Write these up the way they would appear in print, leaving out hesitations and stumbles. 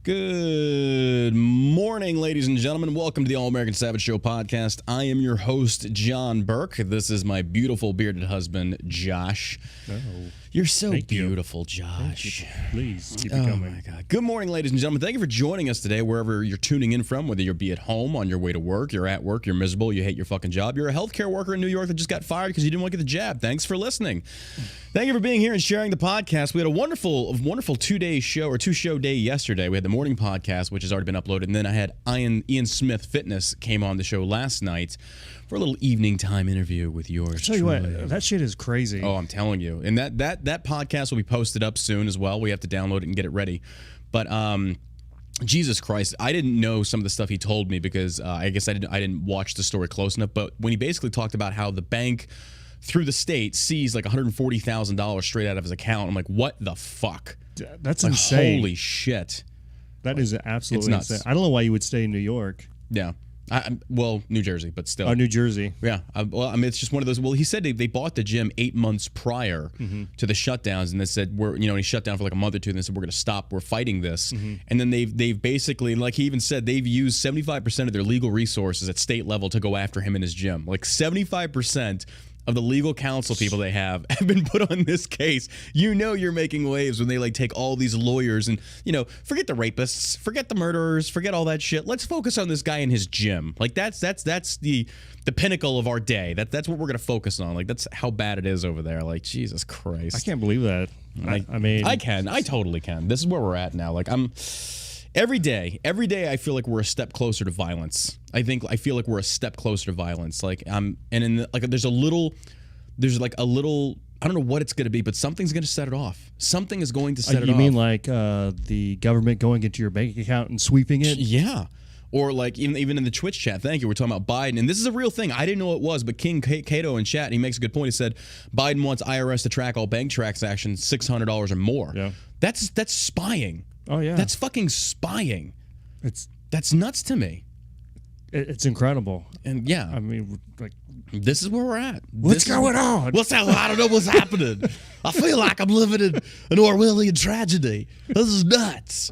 Good morning, ladies and gentlemen. Welcome to the All American Savage Show podcast. I am your host, John Burke. This is my beautiful bearded husband, Josh. Oh, You're so thank beautiful, you. Josh. Please keep it Oh coming. my God. Good morning, ladies and gentlemen. Thank you for joining us today, wherever you're tuning in from, whether you're be at home, on your way to work, you're at work, you're miserable, you hate your fucking job, you're a healthcare worker in New York that just got fired because you didn't want to get the jab. Thanks for listening. Thank you for being here and sharing the podcast. We had a wonderful two-day show, or two-show day yesterday. We had the morning podcast, which has already been uploaded, and then I had Ian Smith Fitness came on the show last night for a little evening time interview with yours. Tell you what, that shit is crazy. Oh, I'm telling you. And that podcast will be posted up soon as well. We have to download it and get it ready. But Jesus Christ, I didn't know some of the stuff he told me because I guess I didn't watch the story close enough. But when he basically talked about how the bank through the state seized like $140,000 straight out of his account, I'm like, what the fuck? That's like, insane. Holy shit. That is absolutely nuts. insane. I don't know why you would stay in New York. Yeah. Well, New Jersey, but still. Oh, New Jersey. Yeah. Well, I mean, it's just one of those. Well, he said they bought the gym 8 months prior to the shutdowns, and they said he shut down for like a month or two, and they said we're going to stop. We're fighting this, and then they've basically, like he even said, they've used 75% of their legal resources at state level to go after him in his gym. Like 75% of the legal counsel people they have been put on this case. You're making waves when they like take all these lawyers and forget the rapists, forget the murderers, forget all that shit. Let's focus on this guy in his gym. Like that's the pinnacle of our day. That's what we're gonna focus on. Like that's how bad it is over there. Like Jesus Christ, I can't believe that. I mean, I totally can. This is where we're at now. Like Every day, I feel like we're a step closer to violence. I feel like we're a step closer to violence. Like there's like a little. I don't know what it's going to be, but something's going to set it off. Something is going to set it off. You mean like the government going into your bank account and sweeping it? Yeah. Or like even in the Twitch chat, thank you, we're talking about Biden. And this is a real thing. I didn't know it was, but King Cato in chat, he makes a good point. He said Biden wants IRS to track all bank transactions $600 or more. Yeah. That's spying. Oh, yeah. That's fucking spying. That's nuts to me. It's incredible. And yeah. I mean, like, this is where we're at. What's going on? I don't know what's happening. I feel like I'm living in an Orwellian tragedy. This is nuts.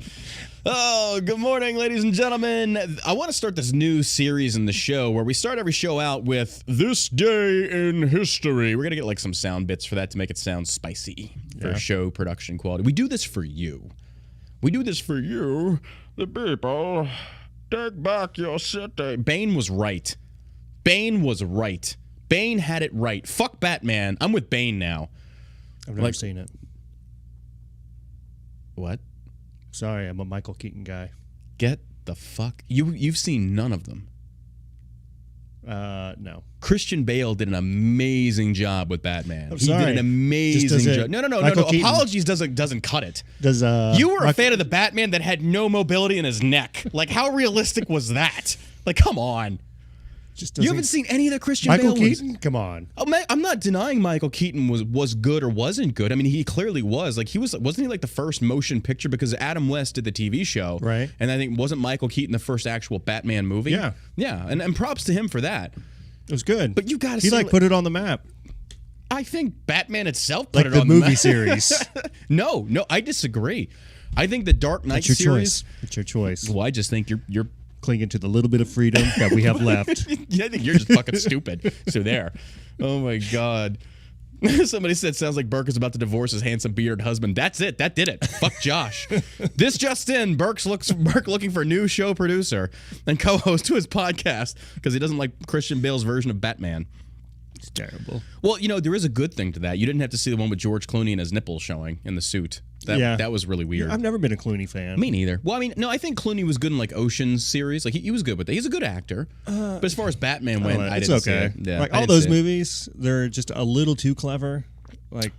Oh, good morning, ladies and gentlemen. I want to start this new series in the show where we start every show out with This Day in History. We're going to get like some sound bits for that to make it sound spicy for show production quality. We do this for you. We do this for you, the people. Take back your city. Bane was right. Bane had it right. Fuck Batman. I'm with Bane now. I've never seen it. What? Sorry, I'm a Michael Keaton guy. Get the fuck. You've seen none of them. No. Christian Bale did an amazing job with Batman. He did an amazing job. No. Keaton, Apologies doesn't cut it. You were a fan of the Batman that had no mobility in his neck. Like, how realistic was that? Like, come on. You haven't seen any of the Christian Bale Michael Keaton? Come on. Oh, man, I'm not denying Michael Keaton was good or wasn't good. I mean, he clearly was. Like, wasn't he like the first motion picture? Because Adam West did the TV show. Right. And I think, wasn't Michael Keaton the first actual Batman movie? Yeah. Yeah. And props to him for that. It was good. But you got to see. He put it on the map. I think Batman itself put it the on the map. movie series. No, I disagree. I think the Dark Knight series. It's your choice. Well, I just think you're clinging to the little bit of freedom that we have left. Yeah, I think you're just fucking stupid. So there. Oh my God. Somebody said sounds like Burke is about to divorce his handsome bearded husband. That's it. That did it. Fuck Josh. This just in, Burke looking for a new show producer and co-host to his podcast because he doesn't like Christian Bale's version of Batman. It's terrible. Well, there is a good thing to that. You didn't have to see the one with George Clooney and his nipples showing in the suit. That was really weird. I've never been a Clooney fan. Me neither. Well, I mean, no, I think Clooney was good in like Ocean's series. Like he was good with that. He's a good actor. But as far as Batman went, I didn't see it. Yeah, like all those movies, they're just a little too clever. Like,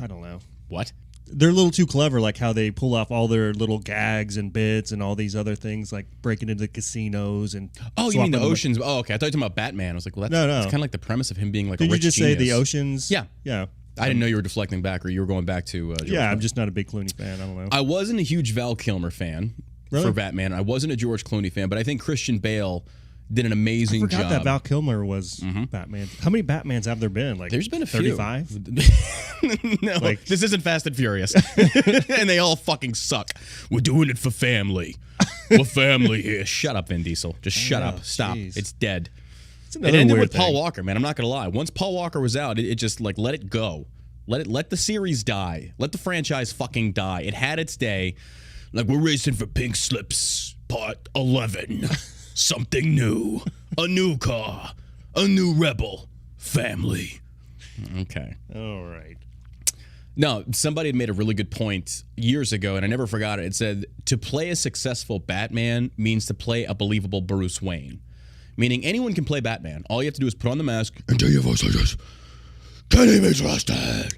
I don't know. What? They're a little too clever, like how they pull off all their little gags and bits and all these other things, like breaking into casinos and. Oh, you mean the Oceans? Oh, okay. I thought you were talking about Batman. I was like, well, that's kind of like the premise of him being like a rich Did you just genius. say the Oceans? Yeah. Yeah. I didn't know you were deflecting back or you were going back to George Clooney. I'm just not a big Clooney fan. I don't know. I wasn't a huge Val Kilmer fan for Batman. I wasn't a George Clooney fan, but I think Christian Bale did an amazing I forgot job. that Val Kilmer was Batman. How many Batmans have there been? Like, There's been a few. 35? No, Like- this isn't Fast and Furious. And they all fucking suck. We're doing it for family. We're family here. Shut up, Vin Diesel. Just shut up. Stop. Geez. It's dead. It's It another ended weird with Paul thing. Walker, man. I'm not gonna lie. Once Paul Walker was out, it just like let it go. Let the series die. Let the franchise fucking die. It had its day. Like, we're racing for pink slips, part 11. Something new. A new car. A new rebel. Family. Okay. All right. No, somebody had made a really good point years ago, and I never forgot it. It said, to play a successful Batman means to play a believable Bruce Wayne. Meaning anyone can play Batman. All you have to do is put on the mask and do your voice like this. Can't even trust it.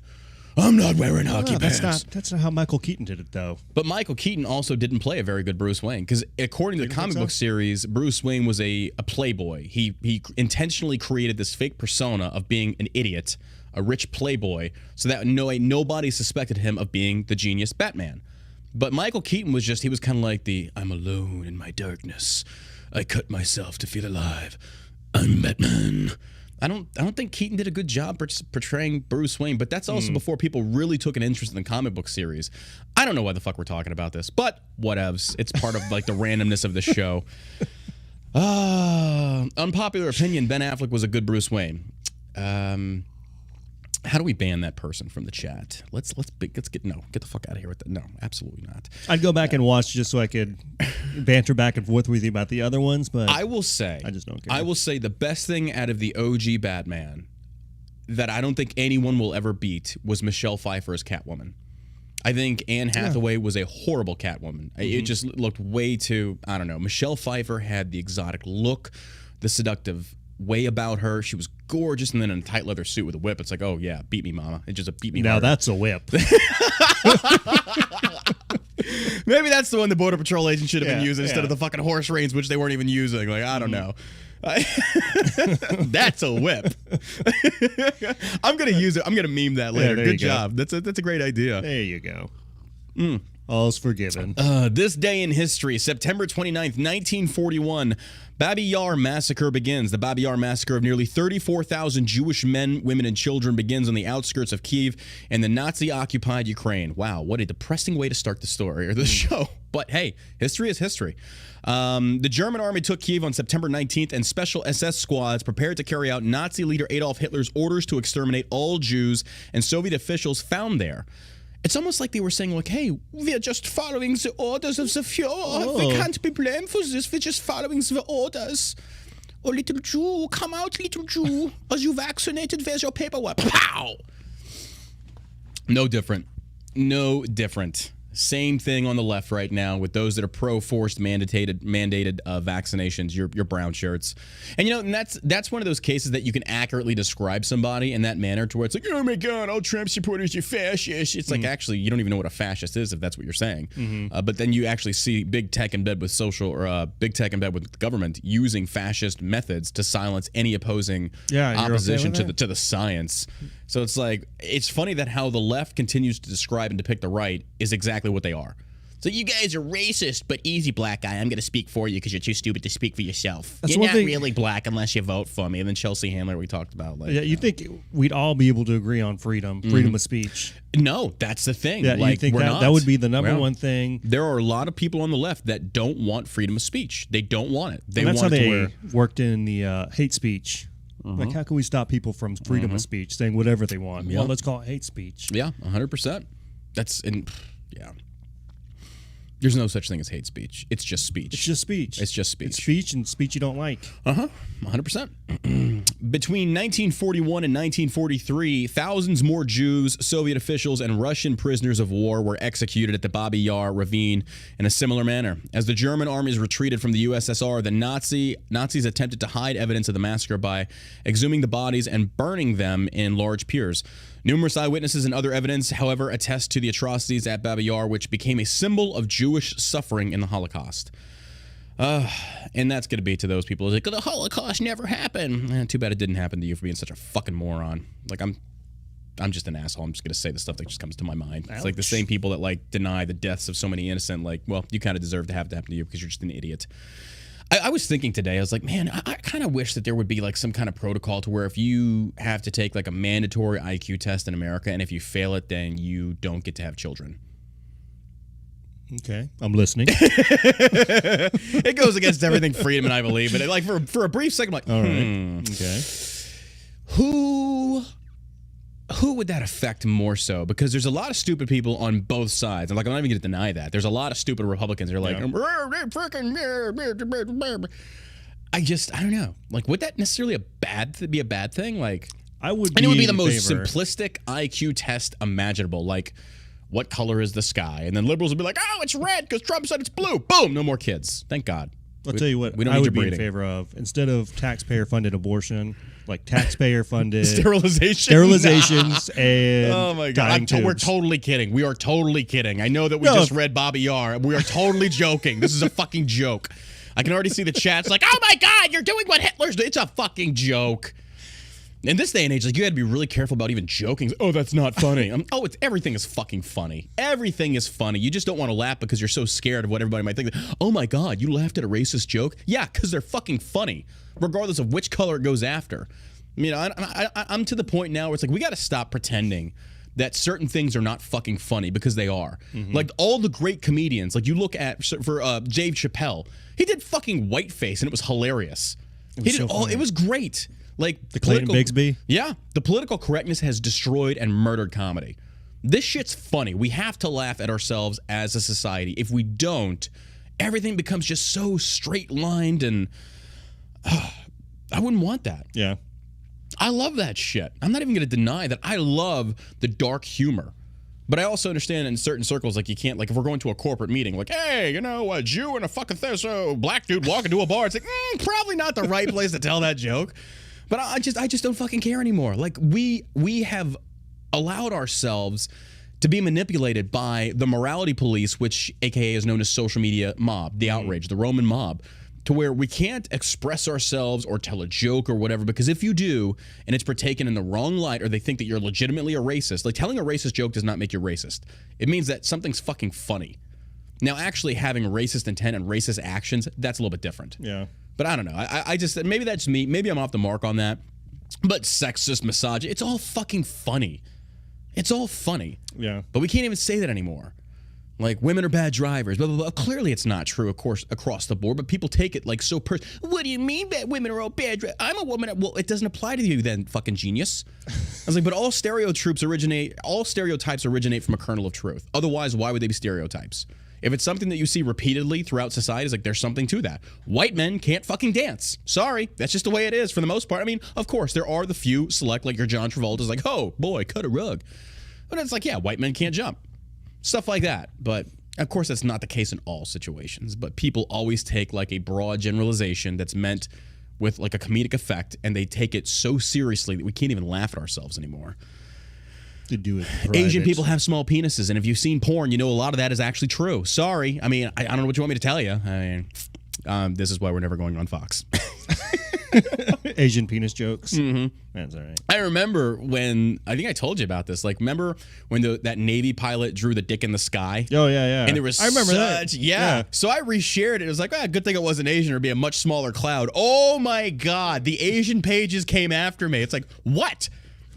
I'm not wearing hockey pants. That's not how Michael Keaton did it, though. But Michael Keaton also didn't play a very good Bruce Wayne, because according to the comic book series, Bruce Wayne was a playboy. He intentionally created this fake persona of being an idiot, a rich playboy, so that nobody suspected him of being the genius Batman. But Michael Keaton was he was kind of like I'm alone in my darkness. I cut myself to feel alive. I'm Batman. I don't think Keaton did a good job portraying Bruce Wayne, but that's also before people really took an interest in the comic book series. I don't know why the fuck we're talking about this, but whatevs. It's part of like the randomness of the show. Unpopular opinion, Ben Affleck was a good Bruce Wayne. How do we ban that person from the chat? Let's get the fuck out of here with that. No, absolutely not. I'd go back and watch just so I could banter back and forth with you about the other ones, but I will say, I just don't care. I will say the best thing out of the OG Batman that I don't think anyone will ever beat was Michelle Pfeiffer as Catwoman. I think Anne Hathaway was a horrible Catwoman. It just looked way too, I don't know. Michelle Pfeiffer had the exotic look, the seductive way about her. She was gorgeous, and then in a tight leather suit with a whip. It's like, oh yeah, beat me, mama. It just beat me. Now hard. that's a whip. Maybe that's the one the Border Patrol agent should have been Yeah, using instead of the fucking horse reins, which they weren't even using. Like, I don't know. That's a whip. I'm gonna use it. I'm gonna meme that later. there Good you go. job. That's a great idea. There you go. All's forgiven. This day in history, September 29th, 1941, Babi Yar massacre begins. The Babi Yar massacre of nearly 34,000 Jewish men, women, and children begins on the outskirts of Kyiv in the Nazi-occupied Ukraine. Wow, what a depressing way to start the story or the show. But hey, history is history. The German army took Kyiv on September 19th, and special SS squads prepared to carry out Nazi leader Adolf Hitler's orders to exterminate all Jews and Soviet officials found there. It's almost like they were saying, like, hey, we're just following the orders of the Führer. We can't be blamed for this. We're just following the orders. Oh, little Jew, come out, little Jew. Are you vaccinated? Where's your paperwork? Pow! No different. No different. Same thing on the left right now with those that are pro-forced mandated vaccinations, your brown shirts. And you know, and that's one of those cases that you can accurately describe somebody in that manner to where it's like, oh my God, all Trump supporters are fascists. It's like, actually, you don't even know what a fascist is if that's what you're saying. But then you actually see big tech in bed with big tech in bed with the government using fascist methods to silence any opposing opposition to the science. So it's like, it's funny that how the left continues to describe and depict the right is exactly what they are. So you guys are racist, but easy, black guy. I'm going to speak for you because you're too stupid to speak for yourself. You're not really black unless you vote for me. And then Chelsea Handler, we talked about. Like, yeah, you think we'd all be able to agree on freedom of speech? No, that's the thing. Yeah, like, you think we're that, not. that would be the number one thing? There are a lot of people on the left that don't want freedom of speech. They don't want it. They and that's want how it to they where worked in the hate speech. Like, how can we stop people from freedom of speech, saying whatever they want? Well, let's call it hate speech. Yeah, 100%. Yeah. There's no such thing as hate speech. It's just speech. It's just speech. It's just speech. It's speech and speech you don't like. 100%. Between 1941 and 1943, thousands more Jews, Soviet officials, and Russian prisoners of war were executed at the Babi Yar ravine in a similar manner. As the German armies retreated from the USSR, the Nazis attempted to hide evidence of the massacre by exhuming the bodies and burning them in large piers. Numerous eyewitnesses and other evidence, however, attest to the atrocities at Babi Yar, which became a symbol of Jewish suffering in the Holocaust. And that's going to be to those people like, the Holocaust never happened. Too bad it didn't happen to you for being such a fucking moron. Like, I'm just an asshole. I'm just going to say the stuff that just comes to my mind. Ouch. It's like the same people that like deny the deaths of so many innocent, like, well, you kind of deserve to have to happen to you because you're just an idiot. I was thinking today, I was like, man, I kind of wish that there would be like some kind of protocol to where if you have to take like a mandatory IQ test in America, and if you fail it, then you don't get to have children. Okay, I'm listening. It goes against everything freedom and I believe, but like for a brief second, I'm like, all right, okay. Who would that affect more so? Because there's a lot of stupid people on both sides. I'm like, I'm not even going to deny that. There's a lot of stupid Republicans that are like, I don't know. Like, would that necessarily be a bad thing? Like, I would. And it would be the most simplistic IQ test imaginable. Like, what color is the sky? And then liberals would be like, oh, it's red because Trump said it's blue. Boom, no more kids. Thank God. I'll tell you what, we don't I need would your be in breeding. favor of. Instead of taxpayer-funded abortion, like taxpayer-funded sterilizations and oh my dying God, we're tubes. totally kidding. We are totally kidding. I know that we just read Bobby R. We are totally joking. This is a fucking joke. I can already see the chats like, oh my God, you're doing what Hitler's doing. It's a fucking joke. In this day and age, like you had to be really careful about even joking. Oh, that's not funny. Everything is fucking funny. Everything is funny. You just don't want to laugh because you're so scared of what everybody might think. Oh my God, you laughed at a racist joke? Yeah, because they're fucking funny, regardless of which color it goes after. You know, I'm to the point now where it's like we got to stop pretending that certain things are not fucking funny because they are. Mm-hmm. Like all the great comedians, like you look at for Dave Chappelle, he did fucking whiteface and it was hilarious. It was great. Like the Clayton Bigsby? Yeah. The political correctness has destroyed and murdered comedy. This shit's funny. We have to laugh at ourselves as a society. If we don't, everything becomes just so straight-lined and I wouldn't want that. Yeah. I love that shit. I'm not even going to deny that I love the dark humor. But I also understand in certain circles, like you can't, like if we're going to a corporate meeting, like, hey, you know, a Jew and a fucking black dude walking to a bar, it's like, probably not the right place to tell that joke. But I just don't fucking care anymore. Like we have allowed ourselves to be manipulated by the morality police, which AKA is known as social media mob, the outrage, the Roman mob, to where we can't express ourselves or tell a joke or whatever, because if you do and it's partaken in the wrong light or they think that you're legitimately a racist, like telling a racist joke does not make you racist. It means that something's fucking funny. Now, actually having racist intent and racist actions, that's a little bit different. Yeah. But I don't know. I just, maybe that's me. Maybe I'm off the mark on that. But sexist, misogynist, it's all fucking funny. It's all funny. Yeah. But we can't even say that anymore. Like, women are bad drivers, blah, blah, blah. Clearly it's not true, of course, across the board, but people take it like so what do you mean that women are all bad drivers? I'm a woman. Well, it doesn't apply to you then, fucking genius. I was like, but all stereotypes originate from a kernel of truth. Otherwise, why would they be stereotypes? If it's something that you see repeatedly throughout society, it's like there's something to that. White men can't fucking dance. Sorry, that's just the way it is for the most part. I mean, of course, there are the few select, like your John Travolta's like, oh, boy, cut a rug. But it's like, yeah, white men can't jump. Stuff like that. But, of course, that's not the case in all situations. But people always take, like, a broad generalization that's meant with, like, a comedic effect, and they take it so seriously that we can't even laugh at ourselves anymore. To do it. Asian people have small penises, and if you've seen porn, you know a lot of that is actually true. Sorry. I mean, I don't know what you want me to tell you. I mean, this is why we're never going on Fox. Asian penis jokes. Mm-hmm. That's all right. I remember when, I think I told you about this, like, remember when that Navy pilot drew the dick in the sky? Oh, yeah, yeah. And there was I remember that. Yeah. So I reshared it. It was like, good thing it wasn't Asian or it'd be a much smaller cloud. Oh, my God. The Asian pages came after me. It's like, what?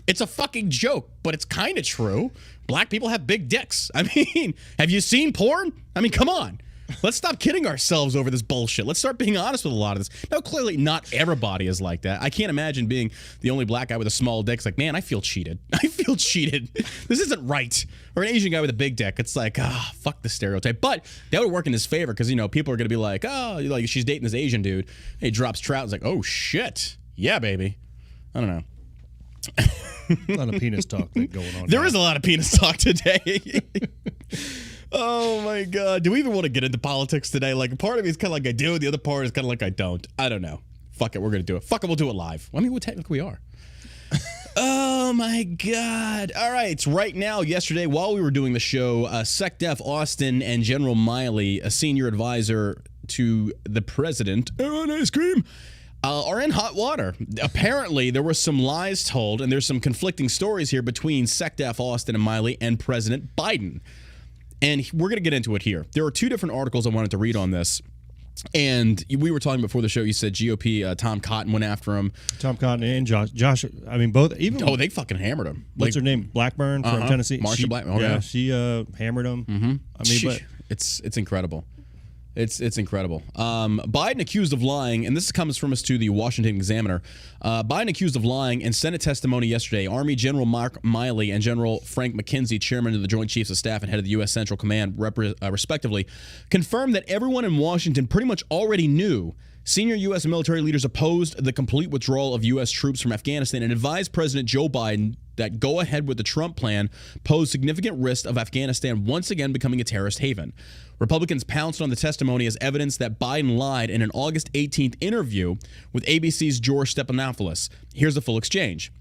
It's a fucking joke, but it's kind of true. Black people have big dicks. I mean, have you seen porn? I mean, come on. Let's stop kidding ourselves over this bullshit. Let's start being honest with a lot of this. Now, clearly, not everybody is like that. I can't imagine being the only black guy with a small dick. It's like, man, I feel cheated. I feel cheated. This isn't right. Or an Asian guy with a big dick. It's like, fuck the stereotype. But that would work in his favor because, you know, people are going to be like, like she's dating this Asian dude. He drops trout. It's like, oh, shit. Yeah, baby. I don't know. A lot of penis talk going on. There is a lot of penis talk today. Oh my God. Do we even want to get into politics today? Like, part of me is kind of like I do. The other part is kind of like I don't. I don't know. Fuck it. We're going to do it. Fuck it. We'll do it live. I mean, well, technically we are. Oh my God. All right. Right now, yesterday, while we were doing the show, SECDEF Austin and General Milley, a senior advisor to the president, on ice cream, are in hot water. Apparently, there were some lies told, and there's some conflicting stories here between SECDEF Austin and Milley and President Biden. And we're going to get into it here. There are two different articles I wanted to read on this. And we were talking before the show. You said GOP, Tom Cotton went after him. Tom Cotton and Josh. I mean, both. Even they fucking hammered him. What's her name? Blackburn from Tennessee. Marsha Blackburn. Yeah, she hammered him. Mm-hmm. I mean, but it's incredible. It's incredible. Biden accused of lying, and this comes from us to the Washington Examiner. Biden accused of lying in Senate testimony yesterday. Army General Mark Milley and General Frank McKenzie, chairman of the Joint Chiefs of Staff and head of the U.S. Central Command, respectively, confirmed that everyone in Washington pretty much already knew senior U.S. military leaders opposed the complete withdrawal of U.S. troops from Afghanistan and advised President Joe Biden that go ahead with the Trump plan posed significant risk of Afghanistan once again becoming a terrorist haven. Republicans pounced on the testimony as evidence that Biden lied in an August 18th interview with ABC's George Stephanopoulos. Here's the full exchange.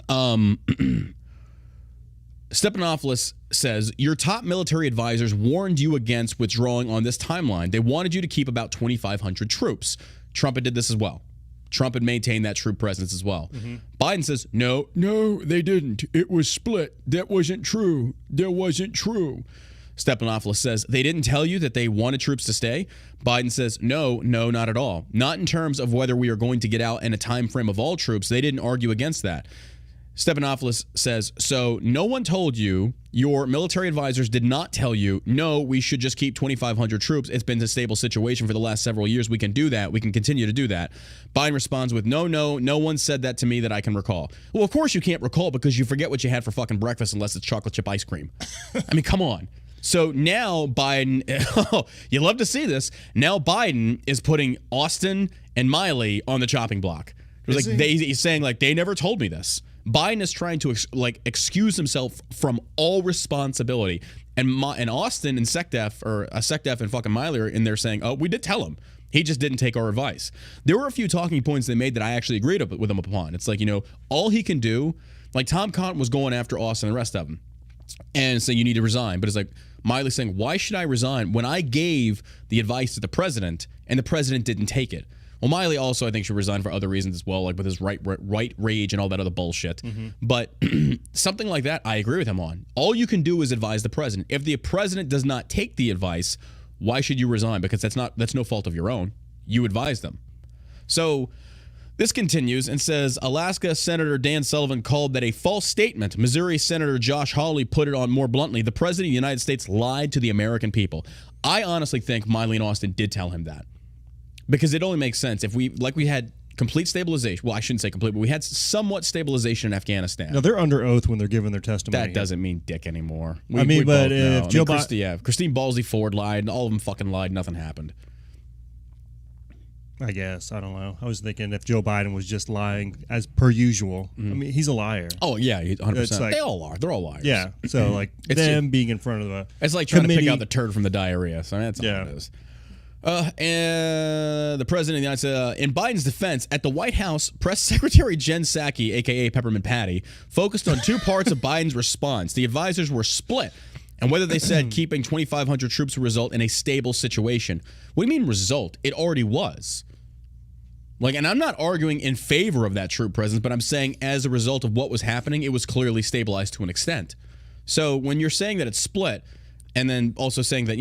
Stephanopoulos says, your top military advisors warned you against withdrawing on this timeline. They wanted you to keep about 2,500 troops. Trump did this as well. Trump had maintained that troop presence as well. Mm-hmm. Biden says, no, they didn't. It was split. That wasn't true. That wasn't true. Stephanopoulos says, they didn't tell you that they wanted troops to stay? Biden says, no, not at all. Not in terms of whether we are going to get out in a time frame of all troops. They didn't argue against that. Stephanopoulos says, so no one told you, your military advisors did not tell you, no, we should just keep 2,500 troops. It's been a stable situation for the last several years. We can do that. We can continue to do that. Biden responds with, no one said that to me that I can recall. Well, of course you can't recall because you forget what you had for fucking breakfast unless it's chocolate chip ice cream. I mean, come on. So now Biden, you love to see this. Now Biden is putting Austin and Milley on the chopping block. He's saying like, they never told me this. Biden is trying to excuse himself from all responsibility, and Austin and SECDEF and fucking Milley are in there saying, "Oh, we did tell him. He just didn't take our advice." There were a few talking points they made that I actually agreed with him upon. It's like, all he can do, like Tom Cotton was going after Austin and the rest of them, and saying you need to resign. But it's like Milley saying, "Why should I resign when I gave the advice to the president and the president didn't take it?" Well, Milley also, I think, should resign for other reasons as well, like with his right rage and all that other bullshit. Mm-hmm. But something like that, I agree with him on. All you can do is advise the president. If the president does not take the advice, why should you resign? Because that's no fault of your own. You advise them. So this continues and says, Alaska Senator Dan Sullivan called that a false statement. Missouri Senator Josh Hawley put it on more bluntly. The president of the United States lied to the American people. I honestly think Milley and Austin did tell him that. Because it only makes sense if we had complete stabilization. Well, I shouldn't say complete, but we had somewhat stabilization in Afghanistan. No, they're under oath when they're giving their testimony. That doesn't mean dick anymore. But if Joe Biden, Christine Ballsy Ford lied, and all of them fucking lied. Nothing happened. I guess. I don't know. I was thinking if Joe Biden was just lying as per usual. Mm-hmm. I mean, he's a liar. Oh yeah, 100%. Like, they all are. They're all liars. Yeah. So like being in front of the it's like trying to pick out the turd from the diarrhea. So that's all it is. And the president of the United States, in Biden's defense, at the White House, Press Secretary Jen Psaki, a.k.a. Peppermint Patty, focused on two parts of Biden's response. The advisors were split, and whether they said keeping 2,500 troops would result in a stable situation. What do you mean result? It already was. And I'm not arguing in favor of that troop presence, but I'm saying as a result of what was happening, it was clearly stabilized to an extent. So when you're saying that it's split, and then also saying that,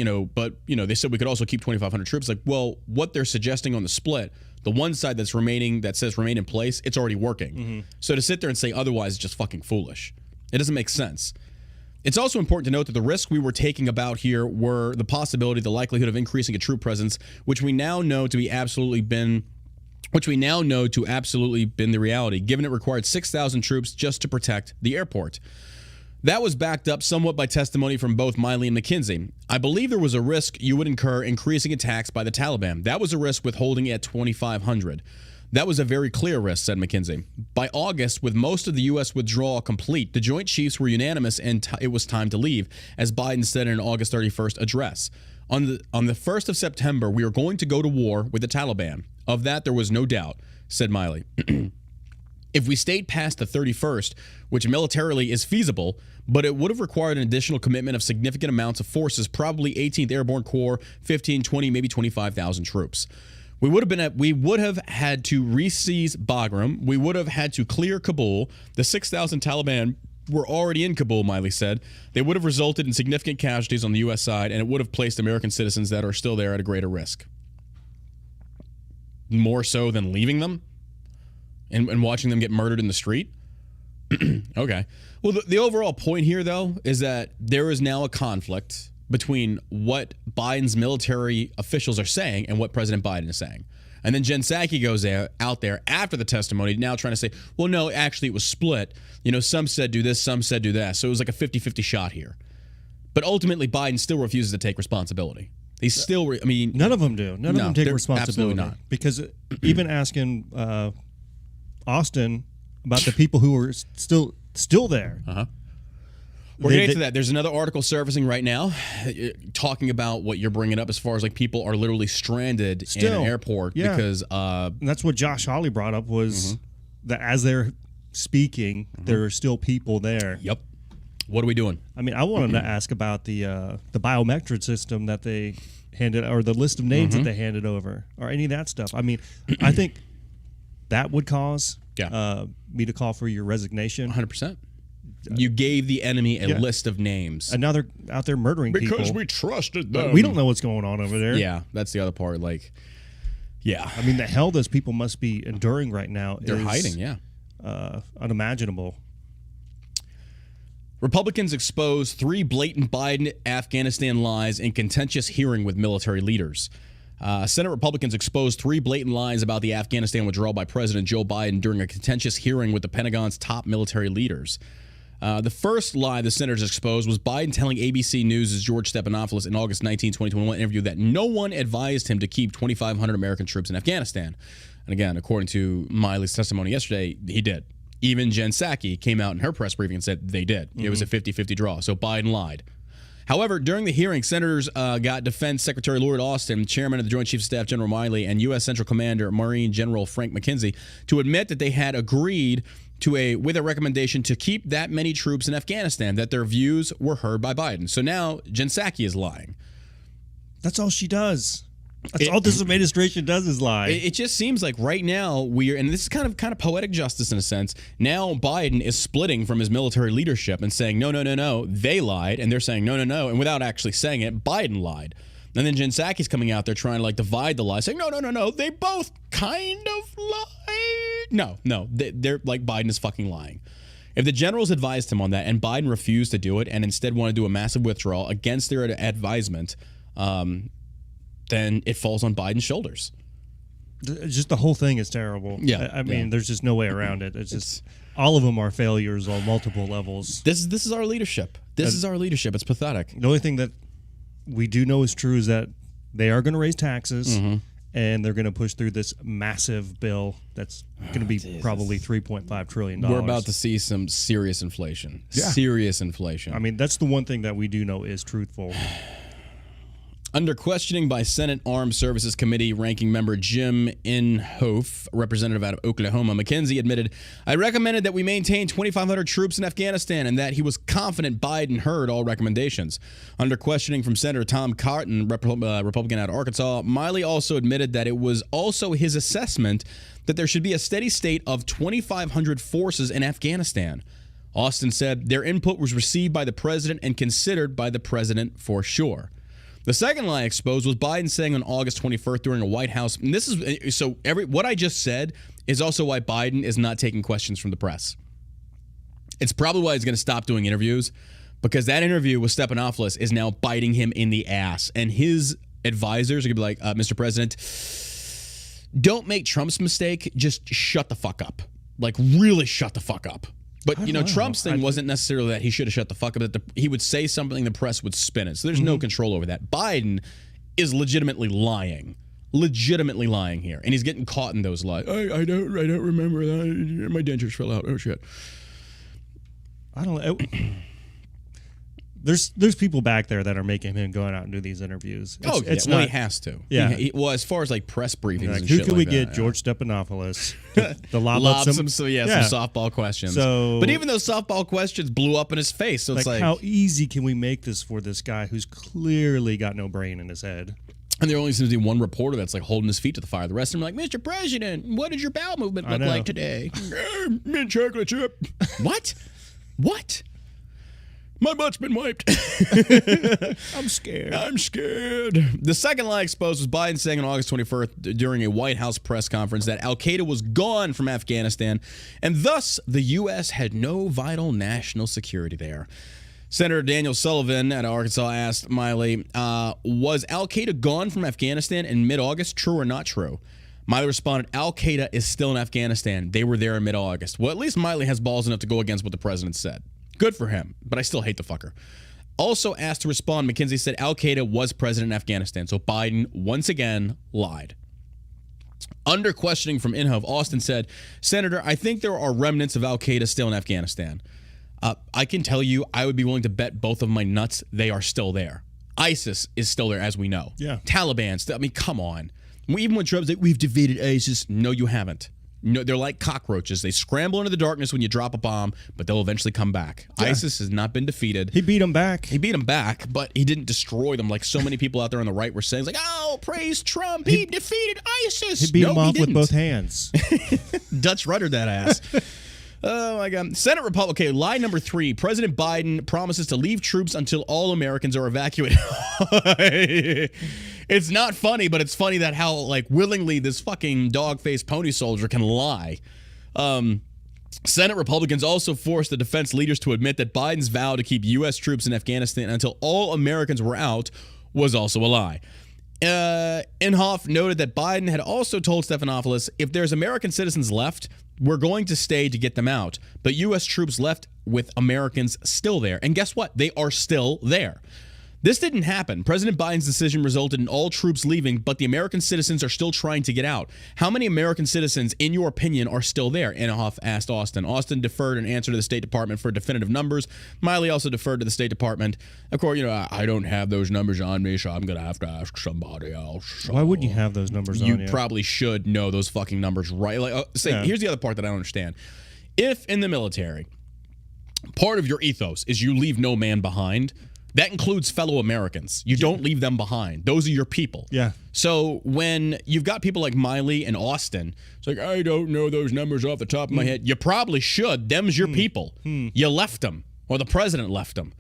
they said we could also keep 2,500 troops. Like, well, what they're suggesting on the split, the one side that's remaining, that says remain in place, it's already working. Mm-hmm. So to sit there and say otherwise is just fucking foolish. It doesn't make sense. It's also important to note that the risk we were taking about here were the possibility, the likelihood of increasing a troop presence, which we now know to absolutely been the reality, given it required 6,000 troops just to protect the airport. That was backed up somewhat by testimony from both Milley and McKenzie. I believe there was a risk you would incur increasing attacks by the Taliban. That was a risk with holding it at 2,500. That was a very clear risk, said McKenzie. By August, with most of the U.S. withdrawal complete, the Joint Chiefs were unanimous and it was time to leave, as Biden said in an August 31st address. On the 1st of September, we are going to go to war with the Taliban. Of that, there was no doubt, said Milley. If we stayed past the 31st, which militarily is feasible, but it would have required an additional commitment of significant amounts of forces, probably 18th Airborne Corps, 15, 20, maybe 25,000 troops. We would have had to re-seize Bagram. We would have had to clear Kabul. The 6,000 Taliban were already in Kabul, Milley said. They would have resulted in significant casualties on the U.S. side, and it would have placed American citizens that are still there at a greater risk. more so than leaving them and watching them get murdered in the street? Okay. Well, the overall point here, though, is that there is now a conflict between what Biden's military officials are saying and what President Biden is saying. And then Jen Psaki goes out there after the testimony now trying to say, well, no, actually it was split. You know, some said do this, some said do that. So it was like a 50-50 shot here. But ultimately, Biden still refuses to take responsibility. He's still, none of them do. None of them take responsibility. Absolutely not. Because even asking Austin about the people who are still there. We're getting to that. There's another article surfacing right now talking about what you're bringing up as far as like people are literally stranded in an airport because and that's what Josh Hawley brought up was that as they're speaking, there are still people there. Yep. What are we doing? I mean, I wanted to ask about the biometric system that they handed, or the list of names that they handed over, or any of that stuff. I mean, I think that would cause me to call for your resignation. 100%. You gave the enemy a list of names. And now they're out there murdering people. Because we trusted them. We don't know what's going on over there. Yeah, that's the other part. Like, yeah. I mean, the hell those people must be enduring right now They're hiding, unimaginable. Republicans expose 3 blatant Biden Afghanistan lies in contentious hearing with military leaders. Senate Republicans exposed 3 blatant lies about the Afghanistan withdrawal by President Joe Biden during a contentious hearing with the Pentagon's top military leaders. The first lie the senators exposed was Biden telling ABC News' George Stephanopoulos in August 19, 2021 interview that no one advised him to keep 2,500 American troops in Afghanistan. And again, according to Milley's testimony yesterday, he did. Even Jen Psaki came out in her press briefing and said they did. It was a 50-50 draw. So Biden lied. However, during the hearing, senators got Defense Secretary Lloyd Austin, Chairman of the Joint Chiefs of Staff General Milley, and U.S. Central Commander Marine General Frank McKenzie to admit that they had agreed with a recommendation to keep that many troops in Afghanistan, that their views were heard by Biden. So now Jen Psaki is lying. That's all she does. That's all this administration does is lie. It just seems like right now and this is kind of poetic justice in a sense. Now Biden is splitting from his military leadership and saying, no, they lied. And they're saying, no. And without actually saying it, Biden lied. And then Jen Psaki's coming out there trying to like divide the lie, saying, no, they both kind of lied. No, they're like Biden is fucking lying. If the generals advised him on that and Biden refused to do it and instead wanted to do a massive withdrawal against their advisement, then it falls on Biden's shoulders. Just the whole thing is terrible. Yeah, I mean, there's just no way around it. It's just all of them are failures on multiple levels. This is our leadership. This is our leadership. It's pathetic. The only thing that we do know is true is that they are going to raise taxes and they're going to push through this massive bill that's going to be probably $3.5 trillion. We're about to see some serious inflation. Yeah. Serious inflation. I mean, that's the one thing that we do know is truthful. Under questioning by Senate Armed Services Committee ranking member Jim Inhofe, representative out of Oklahoma, McKenzie admitted, I recommended that we maintain 2,500 troops in Afghanistan and that he was confident Biden heard all recommendations. Under questioning from Senator Tom Cotton, Republican out of Arkansas, Milley also admitted that it was also his assessment that there should be a steady state of 2,500 forces in Afghanistan. Austin said their input was received by the president and considered by the president for sure. The second lie exposed was Biden saying on August 21st during a White House, and this is so what I just said is also why Biden is not taking questions from the press. It's probably why he's going to stop doing interviews, because that interview with Stephanopoulos is now biting him in the ass, and his advisors are going to be like, Mr. President, don't make Trump's mistake, just shut the fuck up. Like, really shut the fuck up. But, Trump's thing wasn't necessarily that he should have shut the fuck up, that he would say something, the press would spin it. So there's no control over that. Biden is legitimately lying here. And he's getting caught in those lies. I don't remember that. My dentures fell out. Oh, shit. I don't know. There's people back there that are making him go out and do these interviews. It's he has to. Yeah. Well, as far as like press briefings like, and who shit can like we get? George Stephanopoulos to lob some softball questions. But even those softball questions blew up in his face. So it's like, how easy can we make this for this guy who's clearly got no brain in his head? And there only seems to be one reporter that's like holding his feet to the fire. The rest of them are like, Mr. President, what did your bowel movement look like today? Mint chocolate chip. What? My butt's been wiped. I'm scared. I'm scared. The second lie exposed was Biden saying on August 21st during a White House press conference that al-Qaeda was gone from Afghanistan, and thus the U.S. had no vital national security there. Senator Daniel Sullivan at Arkansas asked Milley, was al-Qaeda gone from Afghanistan in mid-August? True or not true? Milley responded, al-Qaeda is still in Afghanistan. They were there in mid-August. Well, at least Milley has balls enough to go against what the president said. Good for him, but I still hate the fucker. Also asked to respond, McKenzie said al-Qaeda was present in Afghanistan, so Biden once again lied. Under questioning from Inhofe, Austin said, Senator, I think there are remnants of al-Qaeda still in Afghanistan. I can tell you, I would be willing to bet both of my nuts they are still there. ISIS is still there, as we know. Yeah. Taliban, I mean, come on. Even when Trump's like, we've defeated ISIS, no, you haven't. No, they're like cockroaches. They scramble into the darkness when you drop a bomb, but they'll eventually come back. Yeah. ISIS has not been defeated. He beat them back. He beat them back, but he didn't destroy them like so many people out there on the right were saying. Like, oh, praise Trump. He defeated ISIS. He beat them off with both hands. Dutch ruddered that ass. Oh, my God. Senate Republican, okay, lie number 3. President Biden promises to leave troops until all Americans are evacuated. It's not funny, but it's funny that how, like, willingly this fucking dog-faced pony soldier can lie. Senate Republicans also forced the defense leaders to admit that Biden's vow to keep U.S. troops in Afghanistan until all Americans were out was also a lie. Inhofe noted that Biden had also told Stephanopoulos, if there's American citizens left, we're going to stay to get them out. But U.S. troops left with Americans still there. And guess what? They are still there. This didn't happen. President Biden's decision resulted in all troops leaving, but the American citizens are still trying to get out. How many American citizens, in your opinion, are still there? Inhofe asked Austin. Austin deferred an answer to the State Department for definitive numbers. Milley also deferred to the State Department. Of course, I don't have those numbers on me, so I'm going to have to ask somebody else. So why wouldn't you have those numbers on you? You probably should know those fucking numbers, right? Like, Here's the other part that I don't understand. If in the military, part of your ethos is you leave no man behind, that includes fellow Americans. You don't leave them behind. Those are your people. Yeah. So when you've got people like Milley and Austin, it's like, I don't know those numbers off the top of my head. You probably should. Them's your people. You left them, or the president left them.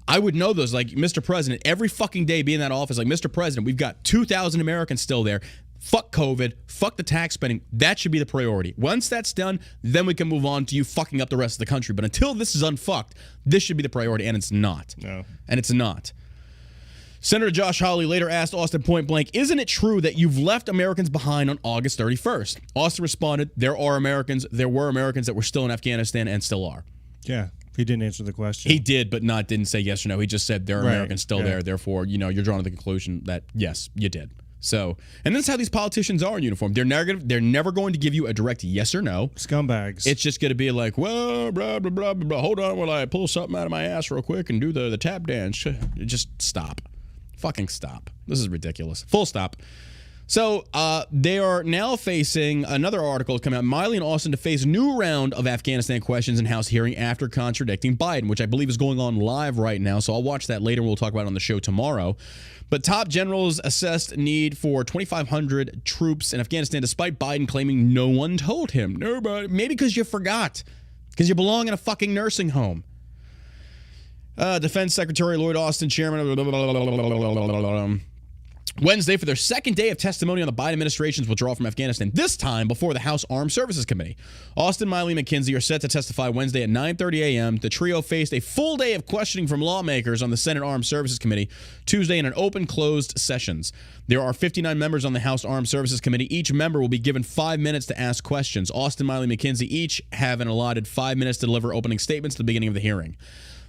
I would know those. Like, Mr. President, every fucking day be in that office, like, Mr. President, we've got 2,000 Americans still there. Fuck COVID. Fuck the tax spending. That should be the priority. Once that's done, then we can move on to you fucking up the rest of the country. But until this is unfucked, this should be the priority, and it's not. No. And it's not. Senator Josh Hawley later asked Austin point blank, isn't it true that you've left Americans behind on August 31st? Austin responded, there were Americans that were still in Afghanistan and still are. Yeah. He didn't answer the question. He did, but didn't say yes or no. He just said there are Americans still there. Therefore, you're drawn to the conclusion that, yes, you did. So, and that's how these politicians are in uniform. They're never going to give you a direct yes or no. Scumbags. It's just going to be like, well, blah, blah, blah, blah, blah. Hold on while I pull something out of my ass real quick and do the tap dance. Just stop. Fucking stop. This is ridiculous. Full stop. So they are now facing, another article has come out, Milley and Austin to face a new round of Afghanistan questions in House hearing after contradicting Biden, which I believe is going on live right now. So I'll watch that later. We'll talk about it on the show tomorrow. But top generals assessed need for 2,500 troops in Afghanistan, despite Biden claiming no one told him. Nobody. Maybe because you forgot. Because you belong in a fucking nursing home. Defense Secretary Lloyd Austin, chairman of Wednesday for their second day of testimony on the Biden administration's withdrawal from Afghanistan, this time before the House Armed Services Committee. Austin, Milley, and McKenzie are set to testify Wednesday at 9:30 a.m. The trio faced a full day of questioning from lawmakers on the Senate Armed Services Committee Tuesday in an open-closed sessions. There are 59 members on the House Armed Services Committee. Each member will be given 5 minutes to ask questions. Austin, Milley, and McKenzie each have an allotted 5 minutes to deliver opening statements at the beginning of the hearing.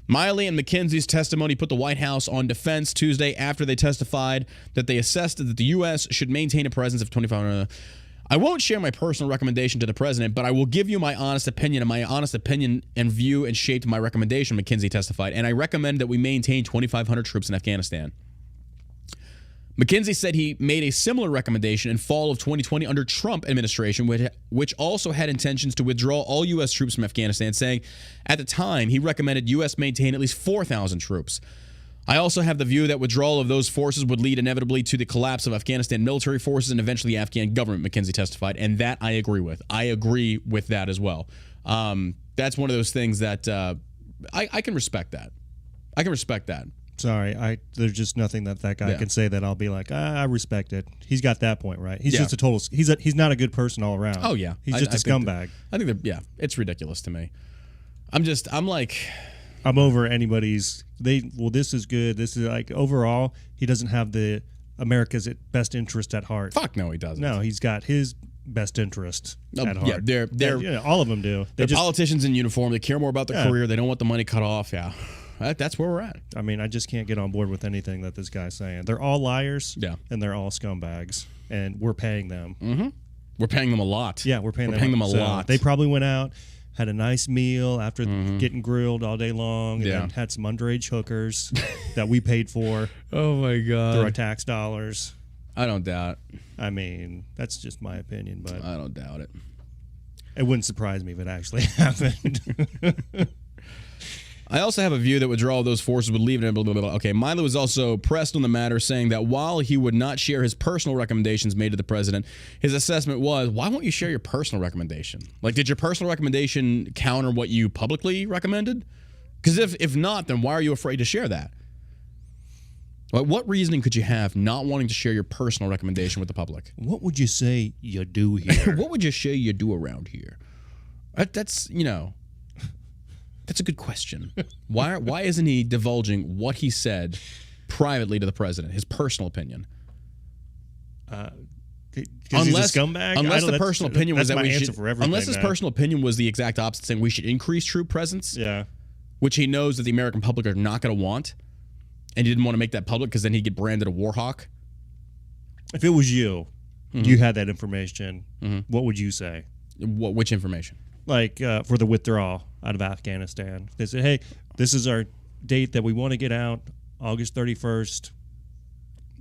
Milley and McKenzie's testimony put the White House on defense Tuesday after they testified that they assessed that the U.S. should maintain a presence of 2,500. I won't share my personal recommendation to the president, but I will give you my honest opinion, and my honest opinion and view and shaped my recommendation, McKenzie testified, and I recommend that we maintain 2,500 troops in Afghanistan. McKenzie said he made a similar recommendation in fall of 2020 under Trump administration, which also had intentions to withdraw all U.S. troops from Afghanistan, saying at the time he recommended U.S. maintain at least 4,000 troops. I also have the view that withdrawal of those forces would lead inevitably to the collapse of Afghanistan military forces and eventually the Afghan government, McKenzie testified, and that I agree with. I agree with that as well. That's one of those things that I can respect that. I can respect that. Sorry, there's just nothing that guy can say that I'll be like, I respect it. He's got that point right. He's just a total. He's not a good person all around. Oh yeah, he's just a scumbag. I think that it's ridiculous to me. I'm over anybody's. This is good. This is like overall, he doesn't have the America's best interest at heart. Fuck no, he doesn't. No, he's got his best interest at heart. Yeah, they're all of them do. They're politicians in uniform. They care more about their career. They don't want the money cut off. Yeah. That's where we're at. I mean, I just can't get on board with anything that this guy's saying. They're all liars, and they're all scumbags, and we're paying them. Mm-hmm. We're paying them a lot. Yeah, we're paying them a lot. They probably went out, had a nice meal after getting grilled all day long, and then had some underage hookers that we paid for. Oh, my God. Through our tax dollars. I don't doubt. I mean, that's just my opinion, but I don't doubt it. It wouldn't surprise me if it actually happened. I also have a view that withdrawal of those forces would leave it. Blah, blah, blah. Okay, Milley was also pressed on the matter, saying that while he would not share his personal recommendations made to the president, his assessment was, why won't you share your personal recommendation? Like, did your personal recommendation counter what you publicly recommended? Because if not, then why are you afraid to share that? Like, what reasoning could you have not wanting to share your personal recommendation with the public? What would you say you do here? What would you say you do around here? That's, That's a good question. Why isn't he divulging what he said privately to the president, his personal opinion? Unless he's a scumbag. Unless the personal opinion was that we should. Unless his now. Personal opinion was the exact opposite, saying we should increase troop presence. Yeah. Which he knows that the American public are not going to want, and he didn't want to make that public because then he'd get branded a war hawk. If it was you, you had that information. What would you say? Which information? Like for the withdrawal out of Afghanistan. They said, hey, this is our date that we want to get out, August 31st.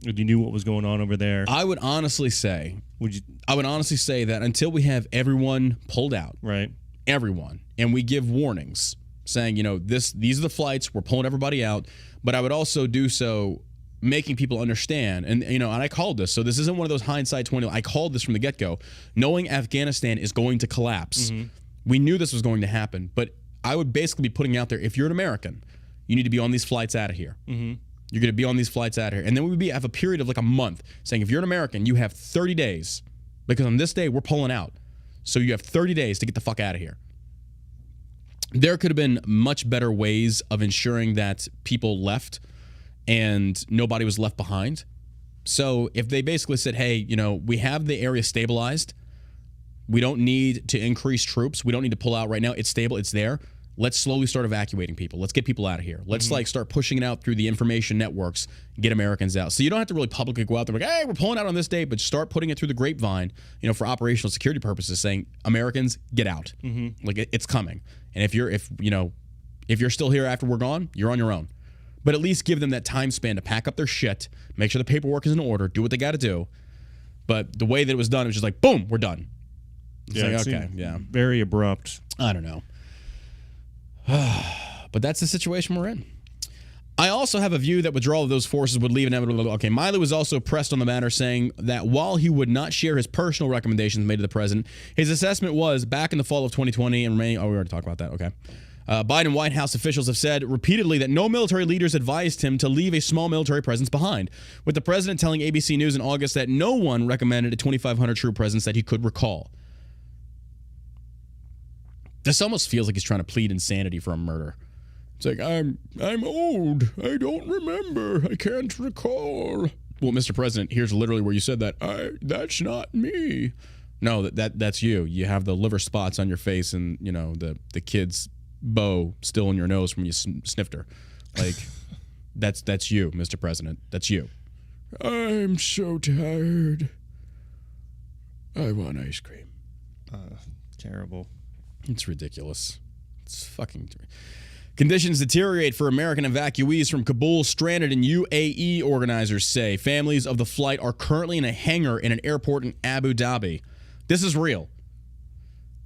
You knew what was going on over there. I would honestly say that until we have everyone pulled out, right? Everyone, and we give warnings saying, these are the flights, we're pulling everybody out, but I would also do so making people understand, and I called this, so this isn't one of those hindsight 20. I called this from the get-go, knowing Afghanistan is going to collapse. We knew this was going to happen, but I would basically be putting out there, if you're an American, you need to be on these flights out of here. You're going to be on these flights out of here. And then we would have a period of like a month saying, if you're an American, you have 30 days, because on this day, we're pulling out. So you have 30 days to get the fuck out of here. There could have been much better ways of ensuring that people left and nobody was left behind. So if they basically said, hey, we have the area stabilized, we don't need to increase troops, we don't need to pull out right now, it's stable, it's there, let's slowly start evacuating people, let's get people out of here, let's start pushing it out through the information networks, get Americans out. So you don't have to really publicly go out there like, hey, we're pulling out on this date, but start putting it through the grapevine, for operational security purposes, saying, Americans, get out. Like, it's coming. And if you're still here after we're gone, you're on your own. But at least give them that time span to pack up their shit, make sure the paperwork is in order, do what they got to do. But the way that it was done, it was just like, boom, we're done. It's very abrupt. I don't know. But that's the situation we're in. I also have a view that withdrawal of those forces would leave inevitable. Okay, Milley was also pressed on the matter, saying that while he would not share his personal recommendations made to the president, his assessment was back in the fall of 2020 and May. Oh, we already talked about that. Okay. Biden White House officials have said repeatedly that no military leaders advised him to leave a small military presence behind, with the president telling ABC News in August that no one recommended a 2,500 troop presence that he could recall. This almost feels like he's trying to plead insanity for a murder. It's like, I'm old. I don't remember. I can't recall. Well, Mr. President, here's literally where you said that. That's not me. No, that's you. You have the liver spots on your face and, the kid's bow still in your nose from you sniffed her. Like, that's you, Mr. President. That's you. I'm so tired. I want ice cream. Terrible. It's ridiculous. It's fucking... Conditions deteriorate for American evacuees from Kabul stranded in UAE, organizers say. Families of the flight are currently in a hangar in an airport in Abu Dhabi. This is real.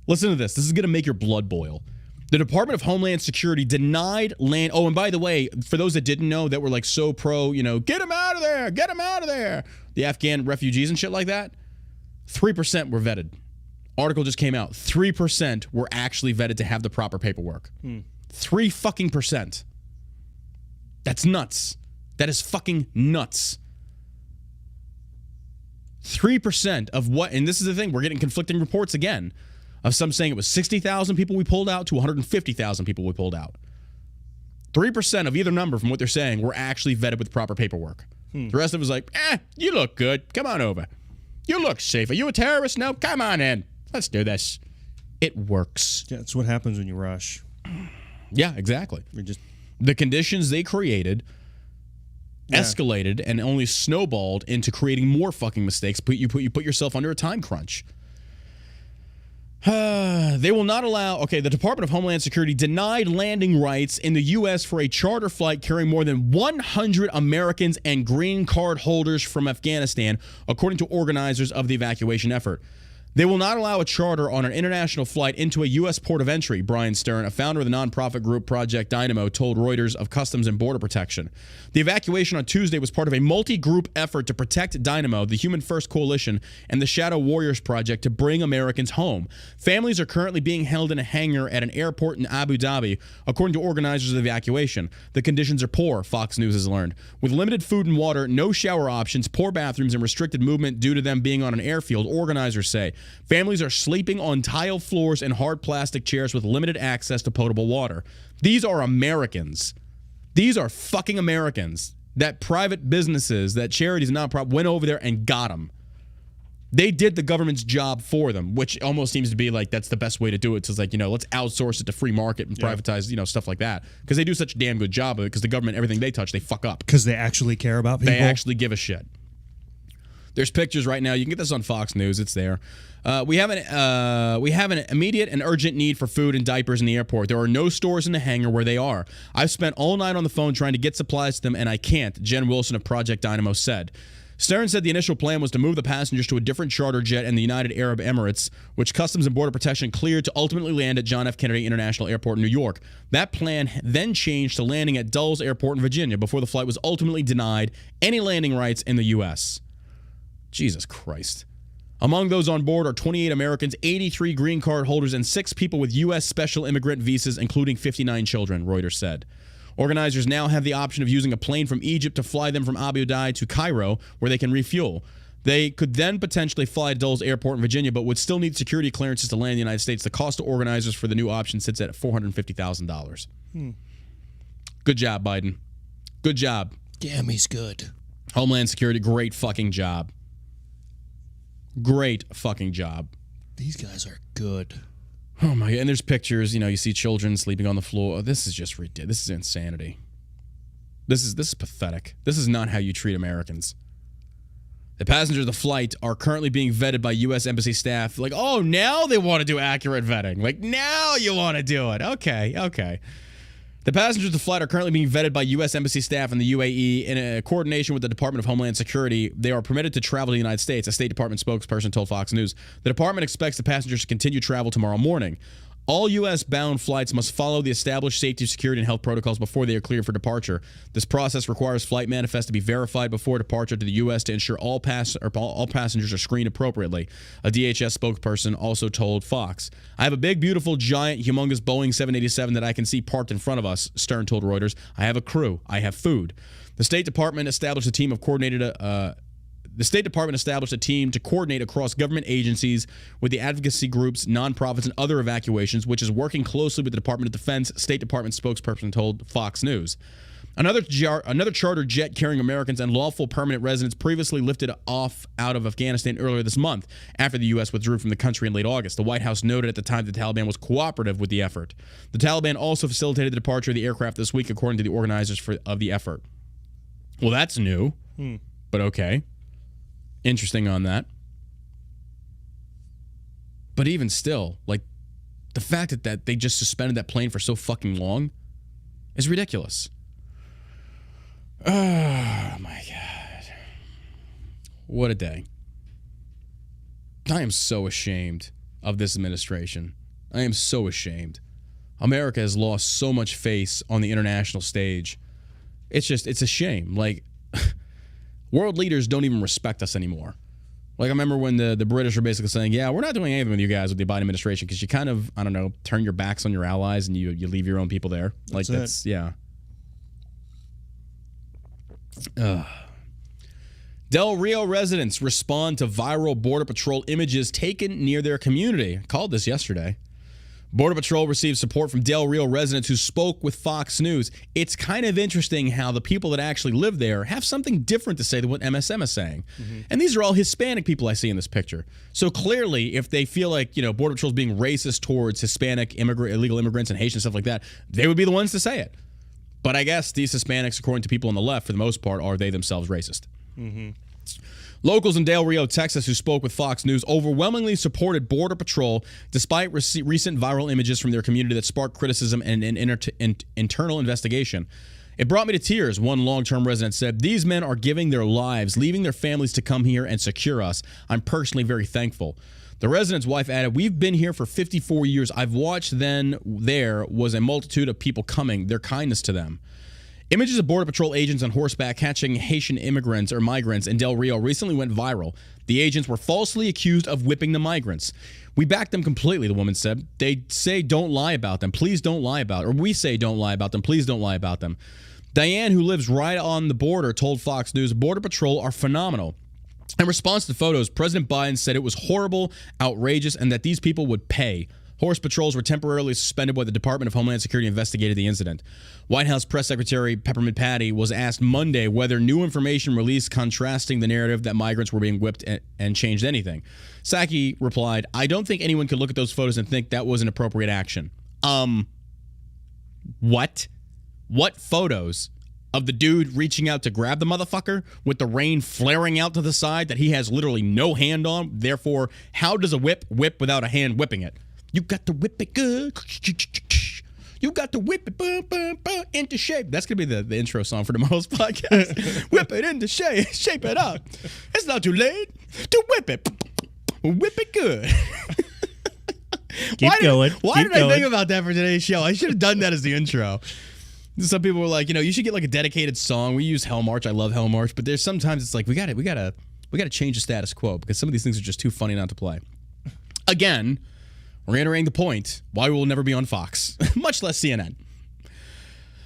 Listen to this. This is going to make your blood boil. The Department of Homeland Security denied land... Oh, and by the way, for those that didn't know, that were like so pro, get them out of there, get them out of there. The Afghan refugees and shit like that, 3% were vetted. Article just came out. 3% were actually vetted to have the proper paperwork. 3 fucking %. That's nuts. That is fucking nuts. 3% of what, and this is the thing, we're getting conflicting reports again, of some saying it was 60,000 people we pulled out to 150,000 people we pulled out. 3% of either number from what they're saying were actually vetted with proper paperwork. The rest of it was like, you look good. Come on over. You look safe. Are you a terrorist? No? Come on in. Let's do this. It works. Yeah, it's what happens when you rush. Yeah, exactly. Just the conditions they created escalated and only snowballed into creating more fucking mistakes. You put yourself under a time crunch. They will not allow... the Department of Homeland Security denied landing rights in the U.S. for a charter flight carrying more than 100 Americans and green card holders from Afghanistan, according to organizers of the evacuation effort. They will not allow a charter on an international flight into a U.S. port of entry, Brian Stern, a founder of the nonprofit group Project Dynamo, told Reuters of Customs and Border Protection. The evacuation on Tuesday was part of a multi-group effort to protect Dynamo, the Human First Coalition, and the Shadow Warriors Project to bring Americans home. Families are currently being held in a hangar at an airport in Abu Dhabi, according to organizers of the evacuation. The conditions are poor, Fox News has learned. With limited food and water, no shower options, poor bathrooms, and restricted movement due to them being on an airfield, organizers say. Families are sleeping on tile floors and hard plastic chairs with limited access to potable water. These are Americans. These are fucking Americans that private businesses, that charities and nonprofit went over there and got them. They did the government's job for them, which almost seems to be like that's the best way to do it. So it's like, let's outsource it to free market and privatize, stuff like that. Because they do such a damn good job of it because the government, everything they touch, they fuck up. Because they actually care about people? They actually give a shit. There's pictures right now. You can get this on Fox News. It's there. We have an immediate and urgent need for food and diapers in the airport. There are no stores in the hangar where they are. I've spent all night on the phone trying to get supplies to them, and I can't, Jen Wilson of Project Dynamo said. Stern said the initial plan was to move the passengers to a different charter jet in the United Arab Emirates, which Customs and Border Protection cleared to ultimately land at John F. Kennedy International Airport in New York. That plan then changed to landing at Dulles Airport in Virginia before the flight was ultimately denied any landing rights in the U.S. Jesus Christ. Among those on board are 28 Americans, 83 green card holders, and 6 people with U.S. special immigrant visas, including 59 children, Reuters said. Organizers now have the option of using a plane from Egypt to fly them from Abu Dhabi to Cairo, where they can refuel. They could then potentially fly to Dulles Airport in Virginia, but would still need security clearances to land in the United States. The cost to organizers for the new option sits at $450,000. Good job, Biden. Good job. Damn, he's good. Homeland Security, great fucking job. Great fucking job. These guys are good. Oh my God. And there's pictures, you see children sleeping on the floor. This is just ridiculous. This is insanity. This is pathetic. This is not how you treat Americans. The passengers of the flight are currently being vetted by U.S. Embassy staff. Like, oh, now they want to do accurate vetting. Like, now you want to do it. Okay. The passengers of the flight are currently being vetted by U.S. Embassy staff in the UAE in a coordination with the Department of Homeland Security. They are permitted to travel to the United States, a State Department spokesperson told Fox News. The department expects the passengers to continue travel tomorrow morning. All U.S.-bound flights must follow the established safety, security, and health protocols before they are cleared for departure. This process requires flight manifests to be verified before departure to the U.S. to ensure all passengers are screened appropriately, a DHS spokesperson also told Fox. I have a big, beautiful, giant, humongous Boeing 787 that I can see parked in front of us, Stern told Reuters. I have a crew. I have food. The State Department established a team to coordinate across government agencies with the advocacy groups, nonprofits, and other evacuations, which is working closely with the Department of Defense, State Department spokesperson told Fox News. Another charter jet carrying Americans and lawful permanent residents previously lifted off out of Afghanistan earlier this month after the U.S. withdrew from the country in late August. The White House noted at the time the Taliban was cooperative with the effort. The Taliban also facilitated the departure of the aircraft this week, according to the organizers of the effort. Well, that's new, but okay. Interesting on that. But even still, like, the fact that they just suspended that plane for so fucking long is ridiculous. Oh, my God. What a day. I am so ashamed of this administration. I am so ashamed. America has lost so much face on the international stage. It's a shame. Like, world leaders don't even respect us anymore. Like, I remember when the British were basically saying, yeah, we're not doing anything with you guys with the Biden administration because you kind of, I don't know, turn your backs on your allies and you leave your own people there. Like, that's yeah. Del Rio residents respond to viral Border Patrol images taken near their community. I called this yesterday. Border Patrol received support from Del Rio residents who spoke with Fox News. It's kind of interesting how the people that actually live there have something different to say than what MSM is saying. And these are all Hispanic people I see in this picture. So clearly, if they feel like, Border Patrol is being racist towards Hispanic illegal immigrants and Haitian stuff like that, they would be the ones to say it. But I guess these Hispanics, according to people on the left, for the most part, are they themselves racist. Locals in Del Rio, Texas, who spoke with Fox News overwhelmingly supported Border Patrol despite recent viral images from their community that sparked criticism and an internal investigation. It brought me to tears, one long-term resident said. These men are giving their lives, leaving their families to come here and secure us. I'm personally very thankful. The resident's wife added, we've been here for 54 years. I've watched then there was a multitude of people coming, their kindness to them. Images of Border Patrol agents on horseback catching Haitian immigrants or migrants in Del Rio recently went viral. The agents were falsely accused of whipping the migrants. We backed them completely, the woman said. They say don't lie about them. Please don't lie about it. Or we say don't lie about them. Please don't lie about them. Diane, who lives right on the border, told Fox News, Border Patrol are phenomenal. In response to the photos, President Biden said it was horrible, outrageous, and that these people would pay. Horse patrols were temporarily suspended while the Department of Homeland Security investigated the incident. White House Press Secretary Peppermint Patty was asked Monday whether new information released contrasting the narrative that migrants were being whipped and changed anything. Psaki replied, I don't think anyone could look at those photos and think that was an appropriate action. What? What photos? Of the dude reaching out to grab the motherfucker with the rein flaring out to the side that he has literally no hand on? Therefore, how does a whip without a hand whipping it? You got to whip it good. You got to whip it into shape. That's going to be the intro song for tomorrow's podcast. Whip it into shape. Shape it up. It's not too late to whip it. Whip it good. Keep going. Why did I think about that for today's show? I should have done that as the intro. Some people were like, you should get like a dedicated song. We use Hell March. I love Hell March. But there's sometimes it's like we got to change the status quo because some of these things are just too funny not to play. Again, reiterating the point, why we will never be on Fox, much less CNN.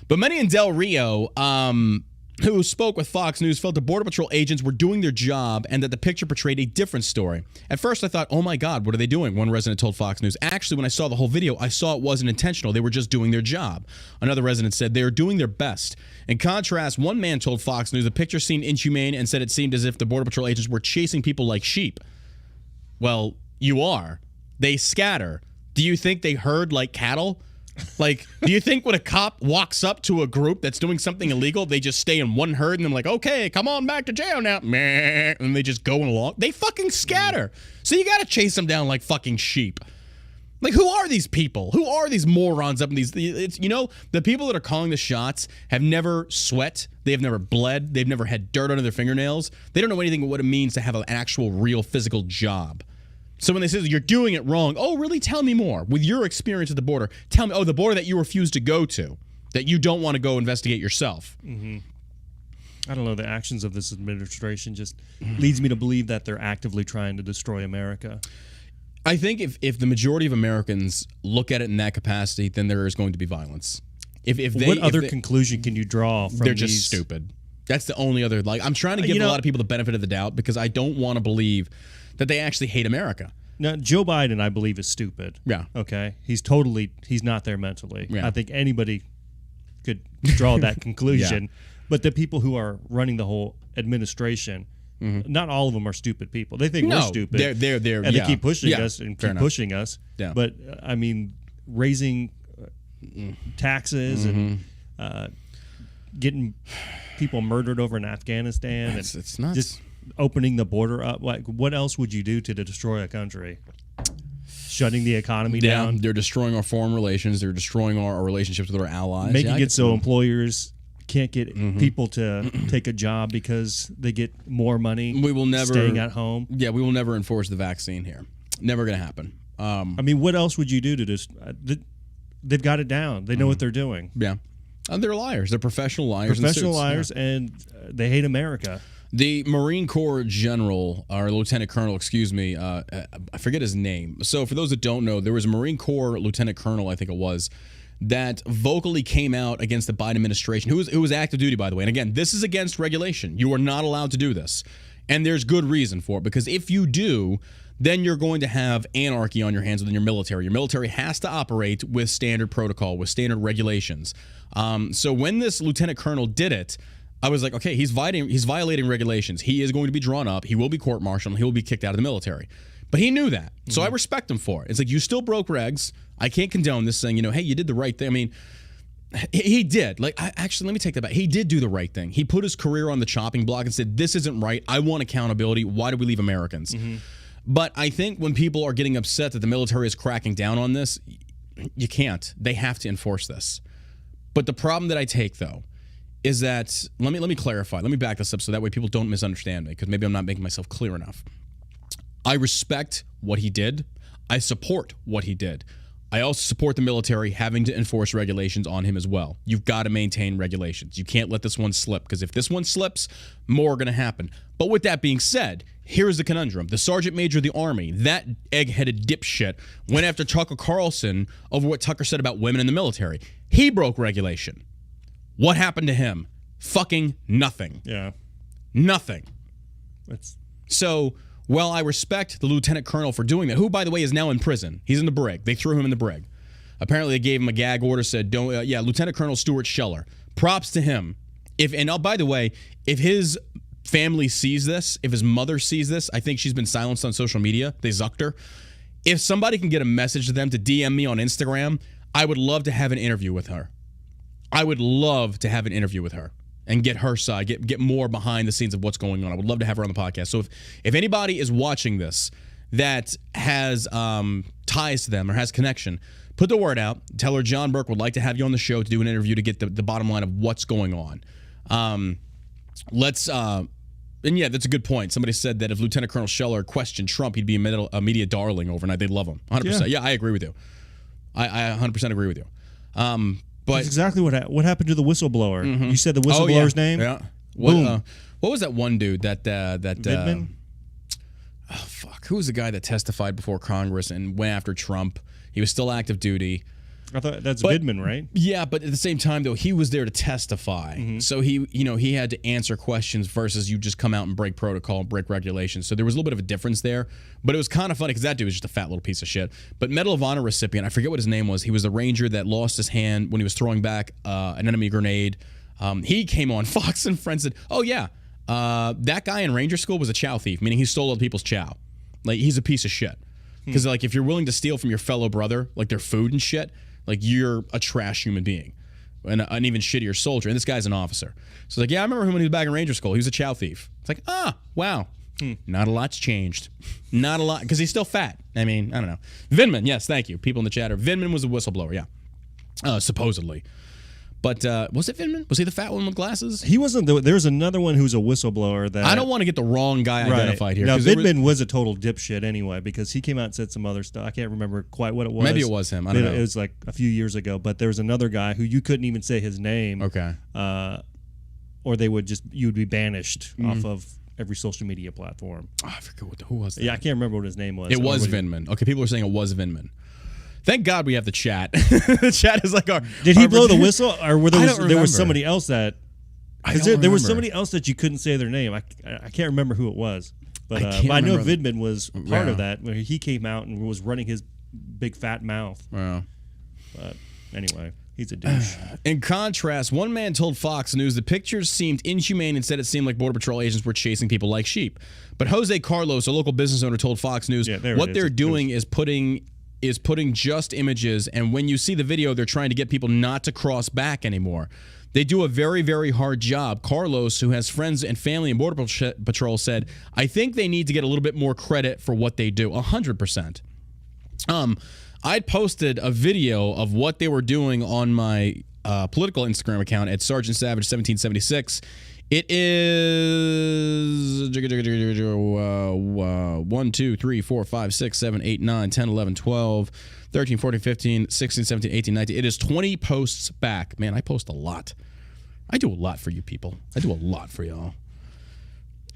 But many in Del Rio who spoke with Fox News felt the Border Patrol agents were doing their job and that the picture portrayed a different story. At first, I thought, oh my God, what are they doing? One resident told Fox News. Actually, when I saw the whole video, I saw it wasn't intentional. They were just doing their job. Another resident said they are doing their best. In contrast, one man told Fox News the picture seemed inhumane and said it seemed as if the Border Patrol agents were chasing people like sheep. Well, you are. They scatter. Do you think they herd like cattle? Like, do you think when a cop walks up to a group that's doing something illegal, they just stay in one herd and they're like, okay, come on back to jail now. And they just go along? They fucking scatter. So you got to chase them down like fucking sheep. Like, who are these people? Who are these morons up in these? The people that are calling the shots have never sweat. They have never bled. They've never had dirt under their fingernails. They don't know anything about what it means to have an actual, real physical job. So when they say you're doing it wrong, oh, really? Tell me more. With your experience at the border, tell me, the border that you refuse to go to, that you don't want to go investigate yourself. Mm-hmm. I don't know. The actions of this administration just leads me to believe that they're actively trying to destroy America. I think if the majority of Americans look at it in that capacity, then there is going to be violence. What other conclusion can you draw from they're just stupid. That's the only other, I'm trying to give a lot of people the benefit of the doubt because I don't want to believe that they actually hate America. Now, Joe Biden, I believe, is stupid. Yeah. Okay? He's not there mentally. Yeah. I think anybody could draw that conclusion. Yeah. But the people who are running the whole administration, not all of them are stupid people. They think we're stupid. They're and they keep pushing us and keep pushing us. Yeah. But, I mean, raising taxes and getting people murdered over in Afghanistan. It's nuts. Just opening the border up. Like, what else would you do to destroy a country? Shutting the economy down. They're destroying our foreign relations. They're destroying our relationships with our allies. Making it so employers can't get people to take a job because they get more money. We will never staying at home. Yeah, we will never enforce the vaccine here. Never going to happen. I mean, what else would you do to just? They've got it down. They know what they're doing. Yeah, and they're liars. They're professional liars. Professional liars, and they hate America. The Marine Corps General, or Lieutenant Colonel, excuse me, I forget his name. So for those that don't know, there was a Marine Corps Lieutenant Colonel, I think it was, that vocally came out against the Biden administration, who was active duty, by the way. And again, this is against regulation. You are not allowed to do this. And there's good reason for it, because if you do, then you're going to have anarchy on your hands within your military. Your military has to operate with standard protocol, with standard regulations. So when this lieutenant colonel did it, I was like, okay, he's violating regulations. He is going to be drawn up. He will be court-martialed. He will be kicked out of the military. But he knew that. So I respect him for it. It's like, you still broke regs. I can't condone this, saying, hey, you did the right thing. I mean, he did. Actually, let me take that back. He did do the right thing. He put his career on the chopping block and said, this isn't right. I want accountability. Why do we leave Americans? But I think when people are getting upset that the military is cracking down on this, you can't. They have to enforce this. But the problem that I take, though, is that, let me clarify. Let me back this up so that way people don't misunderstand me, because maybe I'm not making myself clear enough. I respect what he did. I support what he did. I also support the military having to enforce regulations on him as well. You've got to maintain regulations. You can't let this one slip, because if this one slips, more are going to happen. But with that being said, here's the conundrum. The Sergeant Major of the Army, that egg-headed dipshit, went after Tucker Carlson over what Tucker said about women in the military. He broke regulation. What happened to him? Fucking nothing. Yeah. Nothing. So, well, I respect the lieutenant colonel for doing that, who, by the way, is now in prison. He's in the brig. They threw him in the brig. Apparently, they gave him a gag order, said, don't, Lieutenant Colonel Stuart Scheller. Props to him. By the way, if his family sees this, if his mother sees this, I think she's been silenced on social media. They zucked her. If somebody can get a message to them to DM me on Instagram, I would love to have an interview with her. I would love to have an interview with her and get her side, get more behind the scenes of what's going on. I would love to have her on the podcast. So if anybody is watching this that has ties to them or has connection, put the word out. Tell her John Burke would like to have you on the show to do an interview to get the bottom line of what's going on. And yeah, that's a good point. Somebody said that if Lieutenant Colonel Scheller questioned Trump, he'd be a media darling overnight. They'd love him. 100%. Yeah, I agree with you. I 100% agree with you. But that's exactly what happened to the whistleblower. You said the whistleblower's name? Yeah. Boom. What was that one dude that Vindman? Who was the guy that testified before Congress and went after Trump? He was still active duty. I thought that's Vindman, right? Yeah, but at the same time, though, he was there to testify. So he had to answer questions versus you just come out and break protocol and break regulations. So there was a little bit of a difference there. But it was kind of funny because that dude was just a fat little piece of shit. But Medal of Honor recipient, I forget what his name was. He was the Ranger that lost his hand when he was throwing back an enemy grenade. He came on Fox and Friends and said, oh, yeah, that guy in Ranger School was a chow thief, meaning he stole other people's chow. Like, he's a piece of shit. Because, like, if you're willing to steal from your fellow brother, like their food and shit, like, you're a trash human being and an even shittier soldier. And this guy's an officer. So, like, yeah, I remember him when he was back in Ranger School. He was a chow thief. It's like, wow. Not a lot's changed. Not a lot. Because he's still fat. I mean, I don't know. Vindman, yes, thank you. People in the chat. Vindman was a whistleblower, yeah. Supposedly. But was it Vindman? Was he the fat one with glasses? He wasn't. There's another one who's a whistleblower that... I don't want to get the wrong guy identified here. Now, Vindman was a total dipshit anyway, because he came out and said some other stuff. I can't remember quite what it was. Maybe it was him. I don't know. It was like a few years ago. But there was another guy who you couldn't even say his name. Okay. Or you would be banished off of every social media platform. Oh, I forget who was that. Yeah, I can't remember what his name was. It was Vindman. Okay, people are saying it was Vindman. Thank God we have the chat. The chat is like our... Did he blow the whistle? Or there was somebody else that... There was somebody else that you couldn't say their name. I can't remember who it was. But I know Vindman was part of that, where he came out and was running his big fat mouth. Wow. But anyway, he's a douche. In contrast, one man told Fox News the pictures seemed inhumane and said it seemed like Border Patrol agents were chasing people like sheep. But Jose Carlos, a local business owner, told Fox News what they're doing is putting just images, and when you see the video, they're trying to get people not to cross back anymore. They do a very, very hard job. Carlos, who has friends and family in Border Patrol, said, I think they need to get a little bit more credit for what they do. 100%. I'd posted a video of what they were doing on my political Instagram account at Sergeant Savage 1776. It is 1, 2, 3, 4, 5, 6, 7, 8, 9, 10, 11, 12, 13, 14, 15, 16, 17, 18, 19. It is 20 posts back. Man, I post a lot. I do a lot for you people. I do a lot for y'all.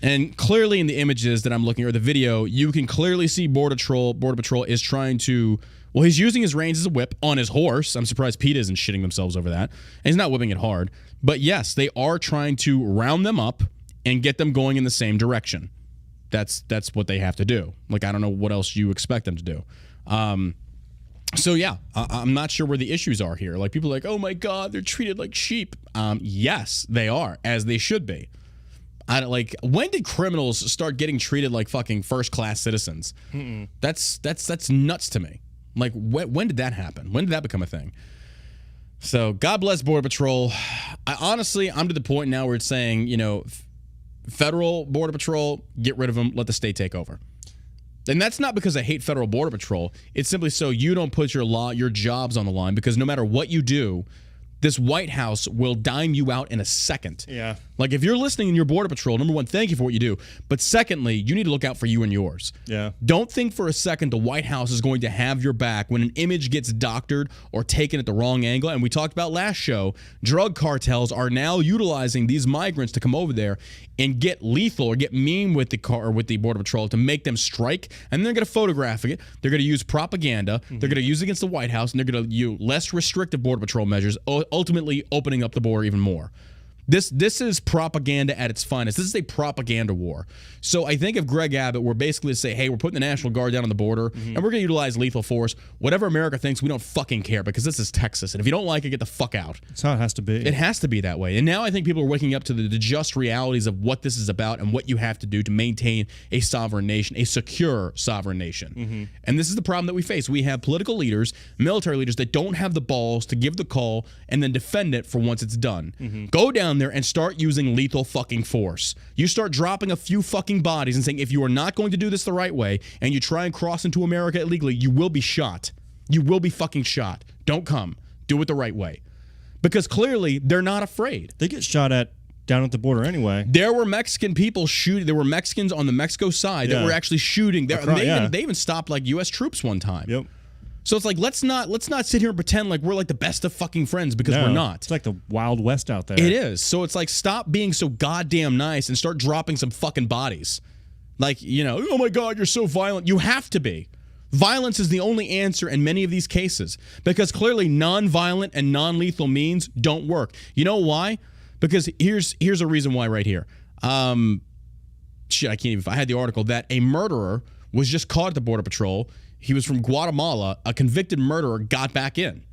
And clearly in the images that I'm looking, or the video, you can clearly see Border Patrol is trying to Well, he's using his reins as a whip on his horse. I'm surprised PETA isn't shitting themselves over that. And he's not whipping it hard. But yes, they are trying to round them up and get them going in the same direction. That's what they have to do. Like, I don't know what else you expect them to do. So yeah, I'm not sure where the issues are here. Like, people are like, oh my God, they're treated like sheep. Yes, they are, as they should be. When did criminals start getting treated like fucking first-class citizens? That's nuts to me. Like, when did that happen? When did that become a thing? So, God bless Border Patrol. I'm to the point now where it's saying, federal Border Patrol, get rid of them, let the state take over. And that's not because I hate federal Border Patrol. It's simply so you don't put your jobs on the line, because no matter what you do, this White House will dime you out in a second. Yeah. Like, if you're listening in your Border Patrol, number one, thank you for what you do. But secondly, you need to look out for you and yours. Yeah. Don't think for a second the White House is going to have your back when an image gets doctored or taken at the wrong angle. And we talked about last show, drug cartels are now utilizing these migrants to come over there and get lethal or get mean with the Border Patrol to make them strike. And they're going to photograph it. They're going to use propaganda. They're going to use it against the White House. And they're going to use less restrictive Border Patrol measures, ultimately opening up the border even more. This is propaganda at its finest. This is a propaganda war. So I think if Greg Abbott were basically to say, hey, we're putting the National Guard down on the border, and we're going to utilize lethal force, whatever America thinks, we don't fucking care, because this is Texas. And if you don't like it, get the fuck out. That's how it has to be. It has to be that way. And now I think people are waking up to the just realities of what this is about and what you have to do to maintain a sovereign nation, a secure sovereign nation. And this is the problem that we face. We have political leaders, military leaders that don't have the balls to give the call and then defend it for once it's done. Go down there and start using lethal fucking force. You start dropping a few fucking bodies and saying, if you are not going to do this the right way and you try and cross into America illegally, you will be shot. You will be fucking shot. Don't come. Do it the right way. Because clearly they're not afraid. They get shot at down at the border anyway. There were Mexican people shooting. There were Mexicans on the Mexico side that were actually shooting. They even stopped like U.S. troops one time. Yep. So it's like, let's not sit here and pretend like we're like the best of fucking friends, because we're not. It's like the Wild West out there. It is. So it's like, stop being so goddamn nice and start dropping some fucking bodies. Like, oh my God, you're so violent. You have to be. Violence is the only answer in many of these cases, because clearly non-violent and non-lethal means don't work. You know why? Because here's a reason why right here. I can't even. I had the article that a murderer was just caught at the Border Patrol. He was from Guatemala. A convicted murderer got back in.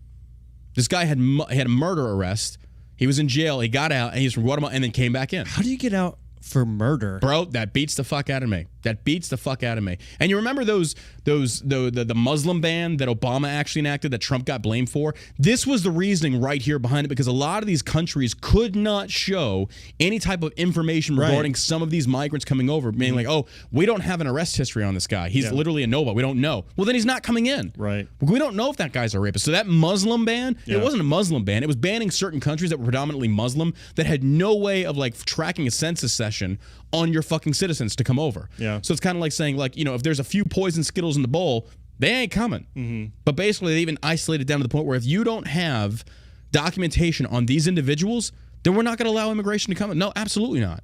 This guy had a murder arrest. He was in jail. He got out, and he was from Guatemala, and then came back in. How do you get out for murder? Bro, that beats the fuck out of me. That beats the fuck out of me. And you remember the Muslim ban that Obama actually enacted that Trump got blamed for? This was the reasoning right here behind it, because a lot of these countries could not show any type of information regarding some of these migrants coming over, meaning like, oh, we don't have an arrest history on this guy. He's literally a nobody. We don't know. Well, then he's not coming in. Right. We don't know if that guy's a rapist. So that Muslim ban, it wasn't a Muslim ban. It was banning certain countries that were predominantly Muslim that had no way of like tracking a census session on your fucking citizens to come over. Yeah. So it's kind of like saying, like, if there's a few poison Skittles in the bowl, they ain't coming. But basically, they even isolated down to the point where if you don't have documentation on these individuals, then we're not going to allow immigration to come in. No, absolutely not.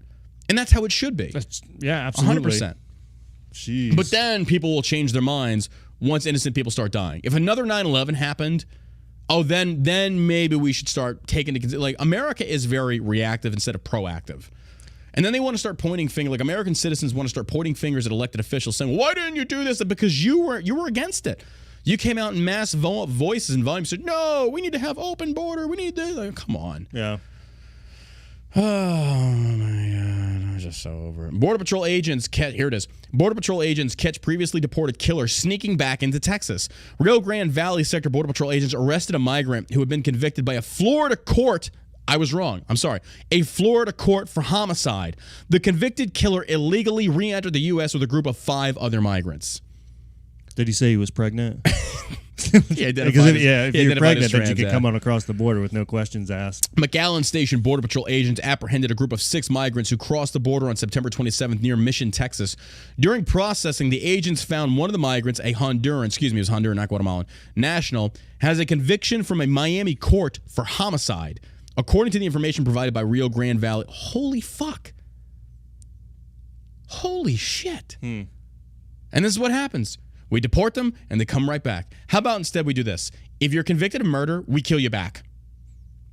And that's how it should be. Absolutely. 100%. Jeez. But then people will change their minds once innocent people start dying. If another 9/11 happened, then maybe we should start taking into consideration. Like, America is very reactive instead of proactive. And then they want to start pointing fingers. Like, American citizens want to start pointing fingers at elected officials, saying, "Why didn't you do this?" Because you were against it. You came out in mass voices and volumes, said, "No, we need to have open border. We need this." Like, come on. Yeah. Oh my God, I'm just so over it. Border Patrol agents here it is. Border Patrol agents catch previously deported killer sneaking back into Texas. Rio Grande Valley sector Border Patrol agents arrested a migrant who had been convicted by a Florida court. I was wrong. I'm sorry. A Florida court for homicide. The convicted killer illegally re-entered the U.S. with a group of 5 other migrants. Did he say he was pregnant? If you're pregnant, then you can come on across the border with no questions asked. McAllen Station Border Patrol agents apprehended a group of 6 migrants who crossed the border on September 27th near Mission, Texas. During processing, the agents found one of the migrants, a Honduran, not Guatemalan, national, has a conviction from a Miami court for homicide. According to the information provided by Rio Grande Valley, holy fuck. Holy shit. And this is what happens. We deport them, and they come right back. How about instead we do this? If you're convicted of murder, we kill you back.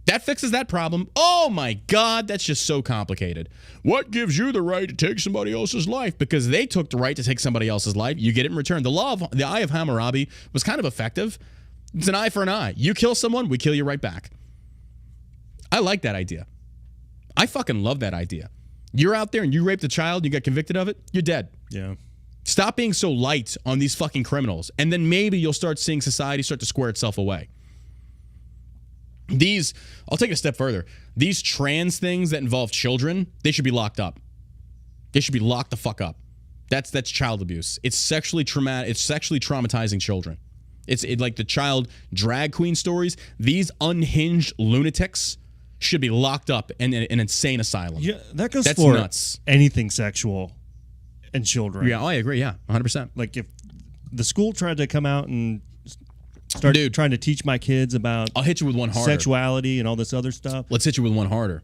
That fixes that problem. Oh my God, that's just so complicated. What gives you the right to take somebody else's life? Because they took the right to take somebody else's life. You get it in return. The eye of Hammurabi was kind of effective. It's an eye for an eye. You kill someone, we kill you right back. I like that idea. I fucking love that idea. You're out there and you raped a child, you got convicted of it, you're dead. Yeah. Stop being so light on these fucking criminals, and then maybe you'll start seeing society start to square itself away. I'll take it a step further. These trans things that involve children, they should be locked up. They should be locked the fuck up. That's child abuse. It's sexually traumatic. It's sexually traumatizing children. It's like the child drag queen stories. These unhinged lunatics should be locked up in an insane asylum. Yeah, that's for nuts. Anything sexual and children. Yeah, I agree. Yeah, 100%. Like if the school tried to come out and start trying to teach my kids about I'll hit you with one harder. Sexuality and all this other stuff. Let's hit you with one harder.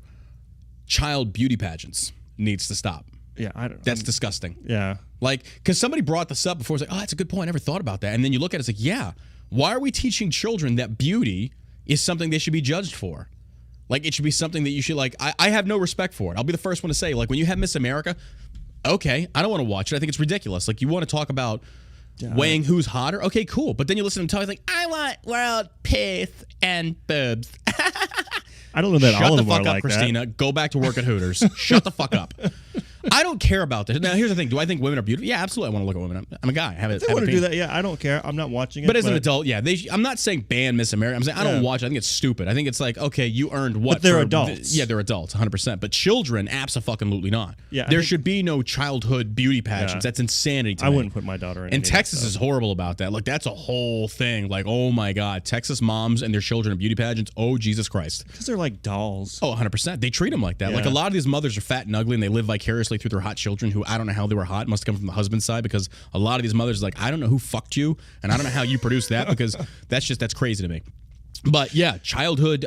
Child beauty pageants needs to stop. Yeah, I don't know. That's disgusting. Yeah. Like, because somebody brought this up before. It's like, oh, that's a good point. I never thought about that. And then you look at it, it's like, yeah, why are we teaching children that beauty is something they should be judged for? Like, it should be something that you should, like, I have no respect for it. I'll be the first one to say, like, when you have Miss America, okay, I don't want to watch it. I think it's ridiculous. Like, you want to talk about weighing who's hotter? Okay, cool. But then you listen to them talk, like, I want world peace and boobs. I don't know that all of them are like that. Shut the fuck up, Christina. Go back to work at Hooters. Shut the fuck up. I don't care about this. Now, here's the thing. Do I think women are beautiful? Yeah, absolutely. I want to look at women. I'm a guy. If they want to do that, yeah, I don't care. I'm not watching it. But as an adult, yeah. I'm not saying ban Miss America. I'm saying I don't watch it. I think it's stupid. I think it's like, okay, you earned what? But they're adults. Yeah, they're adults, 100%. But children, absolutely not. Yeah, there should be no childhood beauty pageants. That's insanity to me. I wouldn't put my daughter in. And Texas is horrible about that. Like, that's a whole thing. Like, oh my God. Texas moms and their children in beauty pageants. Oh, Jesus Christ. Because they're like dolls. Oh, 100%. They treat them like that. Yeah. Like, a lot of these mothers are fat and ugly, and they live vicariously through their hot children who I don't know how they were hot. It must have come from the husband's side, because a lot of these mothers are like, I don't know who fucked you, and I don't know how you produced that, because that's crazy to me. But yeah, childhood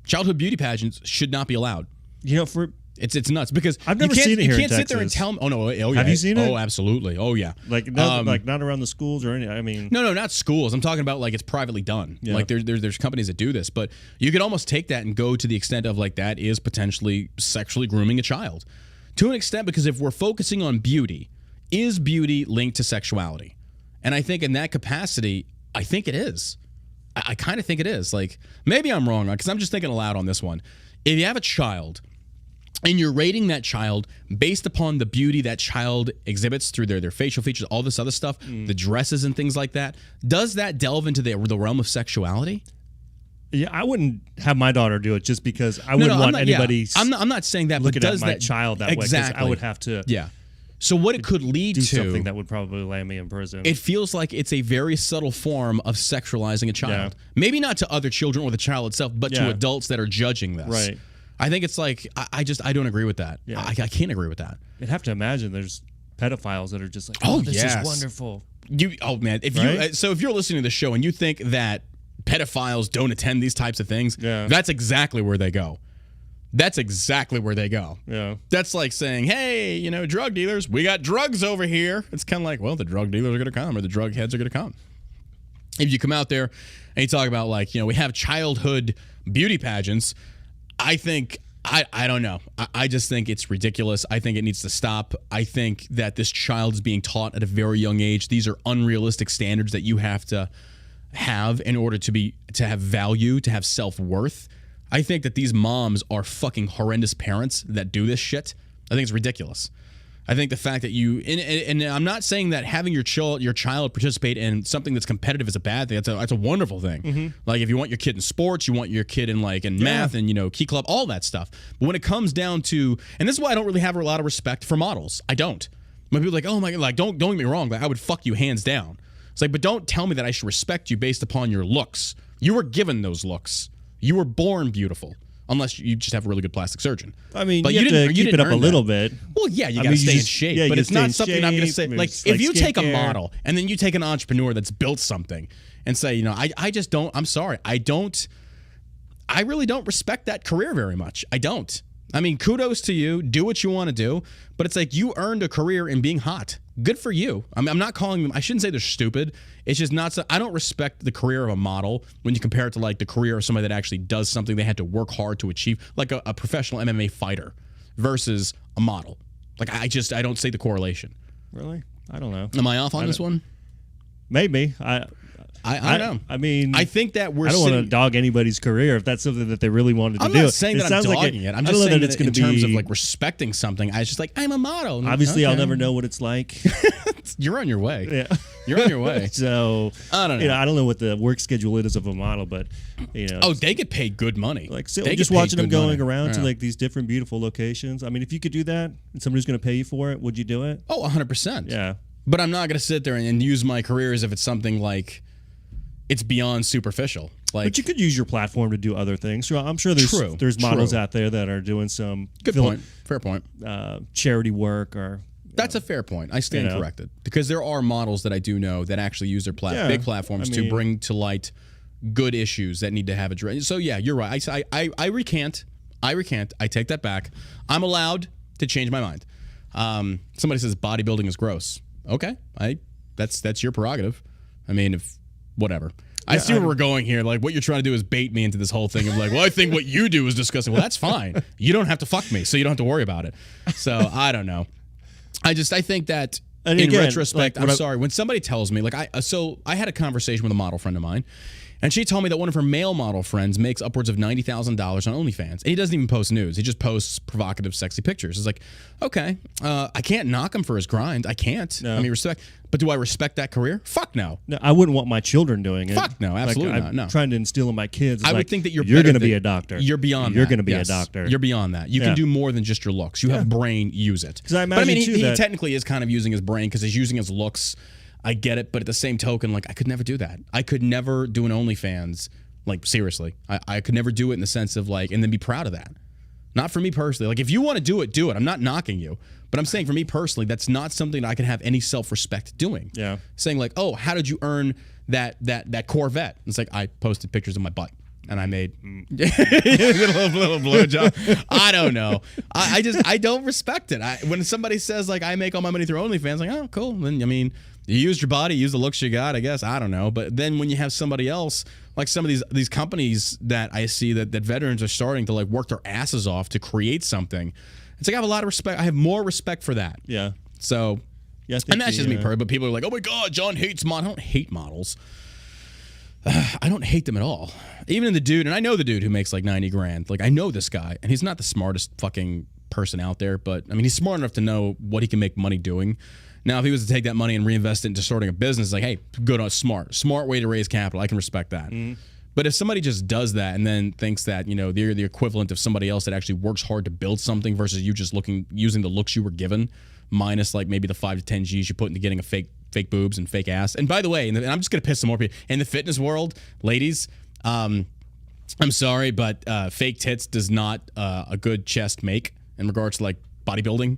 beauty pageants should not be allowed. You know, it's nuts, because I've never seen it here in Texas. You can't sit there and tell me. Oh no! Oh yeah. Have you seen it? Oh, absolutely. Oh yeah. Like not around the schools or anything. I mean, no, not schools. I'm talking about like it's privately done. Yeah. Like there's companies that do this, but you could almost take that and go to the extent of like that is potentially sexually grooming a child, to an extent, because if we're focusing on beauty, is beauty linked to sexuality? And I think in that capacity, I think it is. I kind of think it is. Like, maybe I'm wrong, because I'm just thinking aloud on this one. If you have a child and you're rating that child based upon the beauty that child exhibits through their facial features, all this other stuff, the dresses and things like that, does that delve into the realm of sexuality? Yeah, I wouldn't have my daughter do it just because I wouldn't want anybody. Yeah. I'm not saying that, but does my child that exactly. way? I would have to. Yeah. So what it could lead do to something that would probably land me in prison. It feels like it's a very subtle form of sexualizing a child. Yeah. Maybe not to other children or the child itself, but to adults that are judging this. Right. I think it's like I don't agree with that. Yeah. I can't agree with that. You'd have to imagine there's pedophiles that are just like, oh, this is wonderful. Man, if you're listening to the show and you think that pedophiles don't attend these types of things, that's exactly where they go. That's exactly where they go. Yeah. That's like saying, hey, drug dealers, we got drugs over here. It's kind of like, well, the drug dealers are going to come, or the drug heads are going to come. If you come out there and you talk about, like, we have childhood beauty pageants, I think, I don't know. I just think it's ridiculous. I think it needs to stop. I think that this child is being taught at a very young age. These are unrealistic standards that you have to have in order to have value, to have self-worth. I think that these moms are fucking horrendous parents that do this shit. I think it's ridiculous. I think the fact that and I'm not saying that having your child participate in something that's competitive is a bad thing. That's a wonderful thing. Mm-hmm. Like, if you want your kid in sports, you want your kid in math and key club, all that stuff. But when it comes down to, and this is why I don't really have a lot of respect for models. I don't. When people are like, oh my God, like don't get me wrong, like I would fuck you hands down. It's like, but don't tell me that I should respect you based upon your looks. You were given those looks. You were born beautiful, unless you just have a really good plastic surgeon. I mean, but you have to keep it up a little bit. Well, yeah, you got to stay in shape. Yeah, but it's not something I'm going to say. Like, if you take a model and then you take an entrepreneur that's built something and say, I just don't, I'm sorry, I really don't respect that career very much. I don't. I mean, kudos to you. Do what you want to do. But it's like, you earned a career in being hot. good for you. I mean, I'm not calling them, I shouldn't say they're stupid. It's just not so, I don't respect the career of a model when you compare it to like the career of somebody that actually does something they had to work hard to achieve, like a professional MMA fighter versus a model. Like, I don't see the correlation. Really? I don't know. Am I off on this one? Maybe. I don't know. I mean, I think that I don't want to dog anybody's career if that's something that they really wanted to do. I'm not saying that I'm dogging it. I'm just saying that it's in terms of like respecting something. I was just like, I'm a model. Obviously, I'll never know what it's like. You're on your way. Yeah. You're on your way. So I don't know. I don't know what the work schedule is of a model, but oh, they get paid good money. Like just watching them going around to like these different beautiful locations. I mean, if you could do that and somebody's going to pay you for it, would you do it? Oh, 100%. Yeah. But I'm not going to sit there and use my career as if it's something like it's beyond superficial. Like, but you could use your platform to do other things. So I'm sure there's models out there that are doing some fair point, charity work or. That's a fair point. I stand corrected because there are models that I do know that actually use their big platforms to bring to light good issues that need to have addressed. So yeah, you're right. I recant. I take that back. I'm allowed to change my mind. Somebody says bodybuilding is gross. Okay, that's your prerogative. I mean, if whatever. I see where we're going here. Like, what you're trying to do is bait me into this whole thing of like, well, I think what you do is disgusting. Well, that's fine. You don't have to fuck me, so you don't have to worry about it. So I don't know. I think that in retrospect, I'm sorry. When somebody tells me, like, I had a conversation with a model friend of mine, and she told me that one of her male model friends makes upwards of $90,000 on OnlyFans. And he doesn't even post nudes. He just posts provocative, sexy pictures. It's like, okay, I can't knock him for his grind. I can't. No. I mean, respect. But do I respect that career? Fuck no. No, I wouldn't want my children doing it. Fuck no, absolutely not. No. I'm trying to instill in my kids. I would think that you're going to be a doctor. You're beyond You're that. going to be a doctor. You're beyond that. You can do more than just your looks. You have brain, use it. But I mean, he technically is kind of using his brain because he's using his looks. I get it. But at the same token, like, I could never do that. I could never do an OnlyFans. Like, seriously, I could never do it in the sense of like, and then be proud of that. Not for me personally. Like, if you want to do it, do it. I'm not knocking you. But I'm saying for me personally, that's not something that I can have any self-respect doing. Yeah. Saying like, oh, how did you earn that Corvette? It's like, I posted pictures of my butt and I made a little blowjob. I don't know. I don't respect it. When somebody says like, I make all my money through OnlyFans, like, oh, cool. Then, I mean, you used your body, use the looks you got, I guess. I don't know. But then when you have somebody else, like some of these companies that I see that veterans are starting to like work their asses off to create something, it's like I have a lot of respect. I have more respect for that. Yeah. So, and that's just me personally. But people are like, oh my God, John hates models. I don't hate models. I don't hate them at all. Even the dude, and I know the dude who makes like 90 grand. Like, I know this guy, and he's not the smartest fucking person out there, but I mean, he's smart enough to know what he can make money doing. Now, if he was to take that money and reinvest it into starting a business, like, hey, good on smart way to raise capital. I can respect that. But if somebody just does that and then thinks that, you know, they're the equivalent of somebody else that actually works hard to build something versus you just using the looks you were given, minus like maybe the 5 to 10 G's you put into getting a fake boobs and fake ass. And by the way, and I'm just gonna piss some more people in the fitness world, ladies. I'm sorry, but fake tits does not a good chest make in regards to like bodybuilding.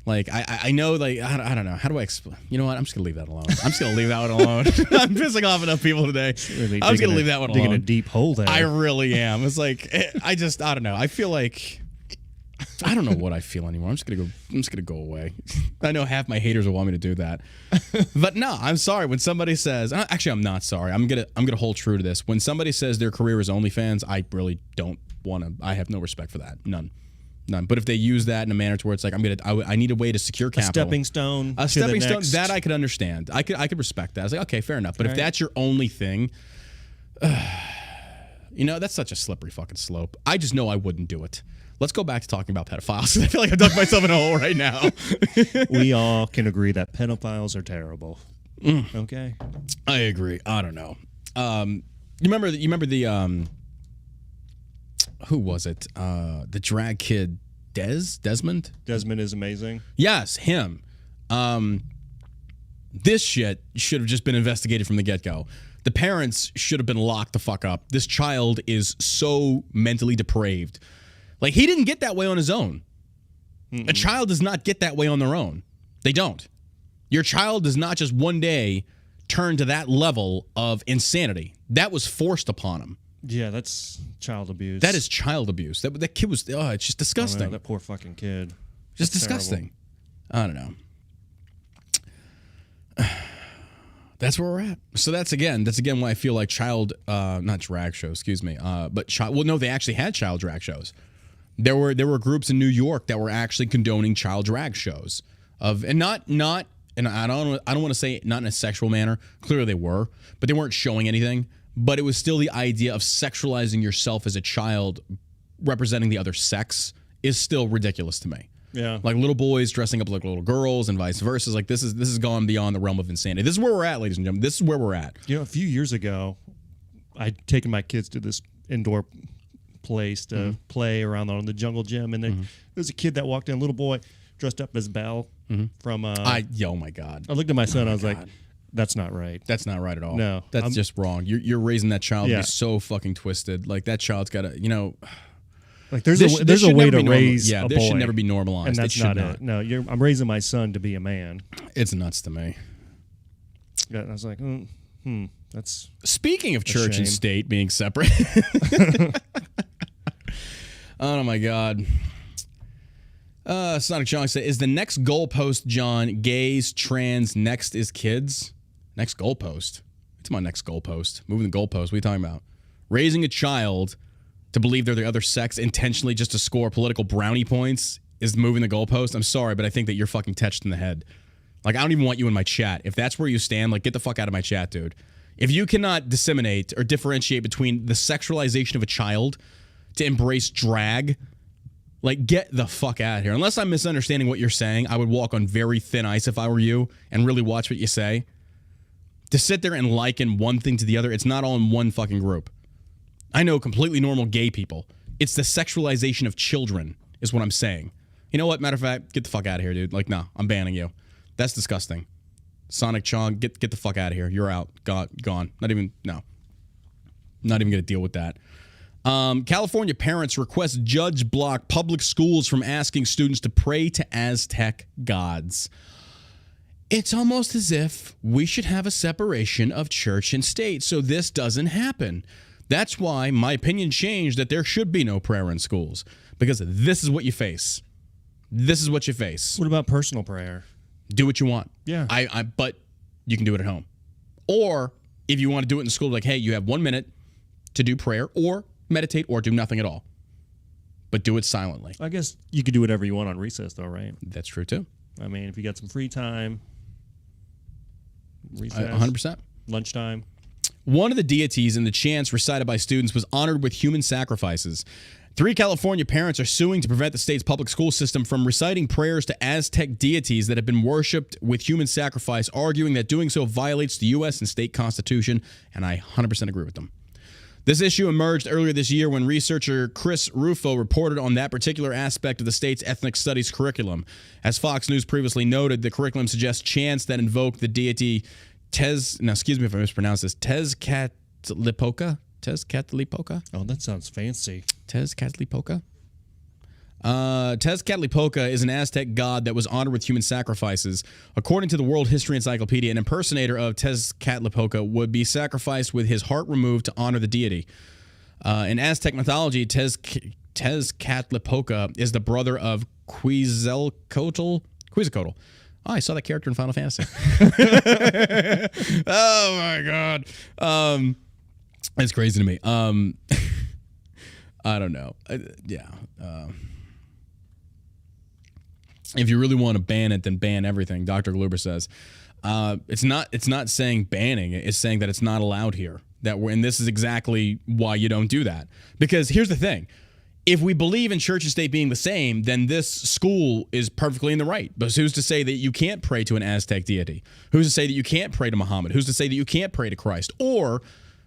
Like, I know, like, I don't know. How do I explain? You know what? I'm just going to leave that alone. I'm just going to leave that one alone. I'm pissing off enough people today. Really I'm just going to leave that one alone. Digging a deep hole there. I really am. It's like, I don't know. I feel like, I don't know what I feel anymore. I'm just going to go away. I know half my haters will want me to do that. But no, I'm sorry. When somebody says, actually, I'm not sorry. I'm going to hold true to this. When somebody says their career is OnlyFans, I really don't want to, I have no respect for that. None. But if they use that in a manner to where it's like, I need a way to secure capital. A stepping stone. That I could understand. I could respect that. I was like, okay, fair enough. But if that's your only thing, you know, that's such a slippery fucking slope. I just know I wouldn't do it. Let's go back to talking about pedophiles. I feel like I've dug myself in a hole right now. We all can agree that pedophiles are terrible. Okay. I agree. I don't know. You remember the who was it? The drag kid, Desmond? Desmond is amazing. Yes, him. This shit should have just been investigated from the get-go. The parents should have been locked the fuck up. This child is so mentally depraved. Like, he didn't get that way on his own. A child does not get that way on their own. They don't. Your child does not just one day turn to that level of insanity. That was forced upon him. Yeah, that's child abuse. That is child abuse. That kid was, it's just disgusting. That poor fucking kid. Just disgusting. Terrible. I don't know. That's where we're at. So that's again why I feel like not drag shows, excuse me, but they actually had child drag shows. There were groups in New York that were actually condoning child drag shows and I don't want to say not in a sexual manner. Clearly they were, but they weren't showing anything. But it was still the idea of sexualizing yourself as a child representing the other sex is still ridiculous to me. Yeah. Like little boys dressing up like little girls and vice versa. Like this has gone beyond the realm of insanity. This is where we're at, ladies and gentlemen. This is where we're at. A few years ago, I'd taken my kids to this indoor place to play around on the jungle gym, and there was a kid that walked in, a little boy dressed up as Belle from. Oh my God! I looked at my son. I was like, "That's not right. That's not right at all. No, that's just wrong. You're raising that child to be so fucking twisted. Like that child's got to, Like there's a way to raise a boy. This should never be normalized. And that's not it. No, I'm raising my son to be a man. It's nuts to me. Yeah, I was like, that's. Speaking of church and state being separate. Oh my God. Sonic John said, is the next goalpost, John, gays, trans, next is kids? Next goalpost? What's my next goalpost? Moving the goalpost. What are you talking about? Raising a child to believe they're the other sex intentionally just to score political brownie points is moving the goalpost. I'm sorry, but I think that you're fucking touched in the head. Like, I don't even want you in my chat. If that's where you stand, like, get the fuck out of my chat, dude. If you cannot disseminate or differentiate between the sexualization of a child to embrace drag, like, get the fuck out of here. Unless I'm misunderstanding what you're saying, I would walk on very thin ice if I were you and really watch what you say. To sit there and liken one thing to the other, it's not all in one fucking group. I know completely normal gay people. It's the sexualization of children is what I'm saying. You know what? Matter of fact, get the fuck out of here, dude. Like, no, I'm banning you. That's disgusting. Sonic Chong, get the fuck out of here. You're out. Gone. Not even going to deal with that. California parents request judge block public schools from asking students to pray to Aztec gods. It's almost as if we should have a separation of church and state so this doesn't happen. That's why my opinion changed that there should be no prayer in schools, because this is what you face. This is what you face. What about personal prayer? Do what you want. Yeah. But you can do it at home. Or if you want to do it in school, like, hey, you have 1 minute to do prayer or meditate or do nothing at all. But do it silently. I guess you could do whatever you want on recess, though, right? That's true, too. I mean, if you got some free time, recess, 100%. Lunchtime. One of the deities in the chants recited by students was honored with human sacrifices. 3 California parents are suing to prevent the state's public school system from reciting prayers to Aztec deities that have been worshipped with human sacrifice, arguing that doing so violates the U.S. and state constitution, and I 100% agree with them. This issue emerged earlier this year when researcher Chris Rufo reported on that particular aspect of the state's ethnic studies curriculum. As Fox News previously noted, the curriculum suggests chants that invoke the deity excuse me if I mispronounce this, Tezcatlipoca? Tezcatlipoca? Oh, that sounds fancy. Tezcatlipoca? Tezcatlipoca is an Aztec god that was honored with human sacrifices. According to the World History Encyclopedia, an impersonator of Tezcatlipoca would be sacrificed with his heart removed to honor the deity. In Aztec mythology, Tezcatlipoca is the brother of Quetzalcoatl. Oh, I saw that character in Final Fantasy. Oh my God. It's crazy to me. I don't know. If you really want to ban it, then ban everything. Dr. Gluber says. It's not saying banning it. It's saying that it's not allowed here. And this is exactly why you don't do that. Because here's the thing. If we believe in church and state being the same, then this school is perfectly in the right. But who's to say that you can't pray to an Aztec deity? Who's to say that you can't pray to Muhammad? Who's to say that you can't pray to Christ? Or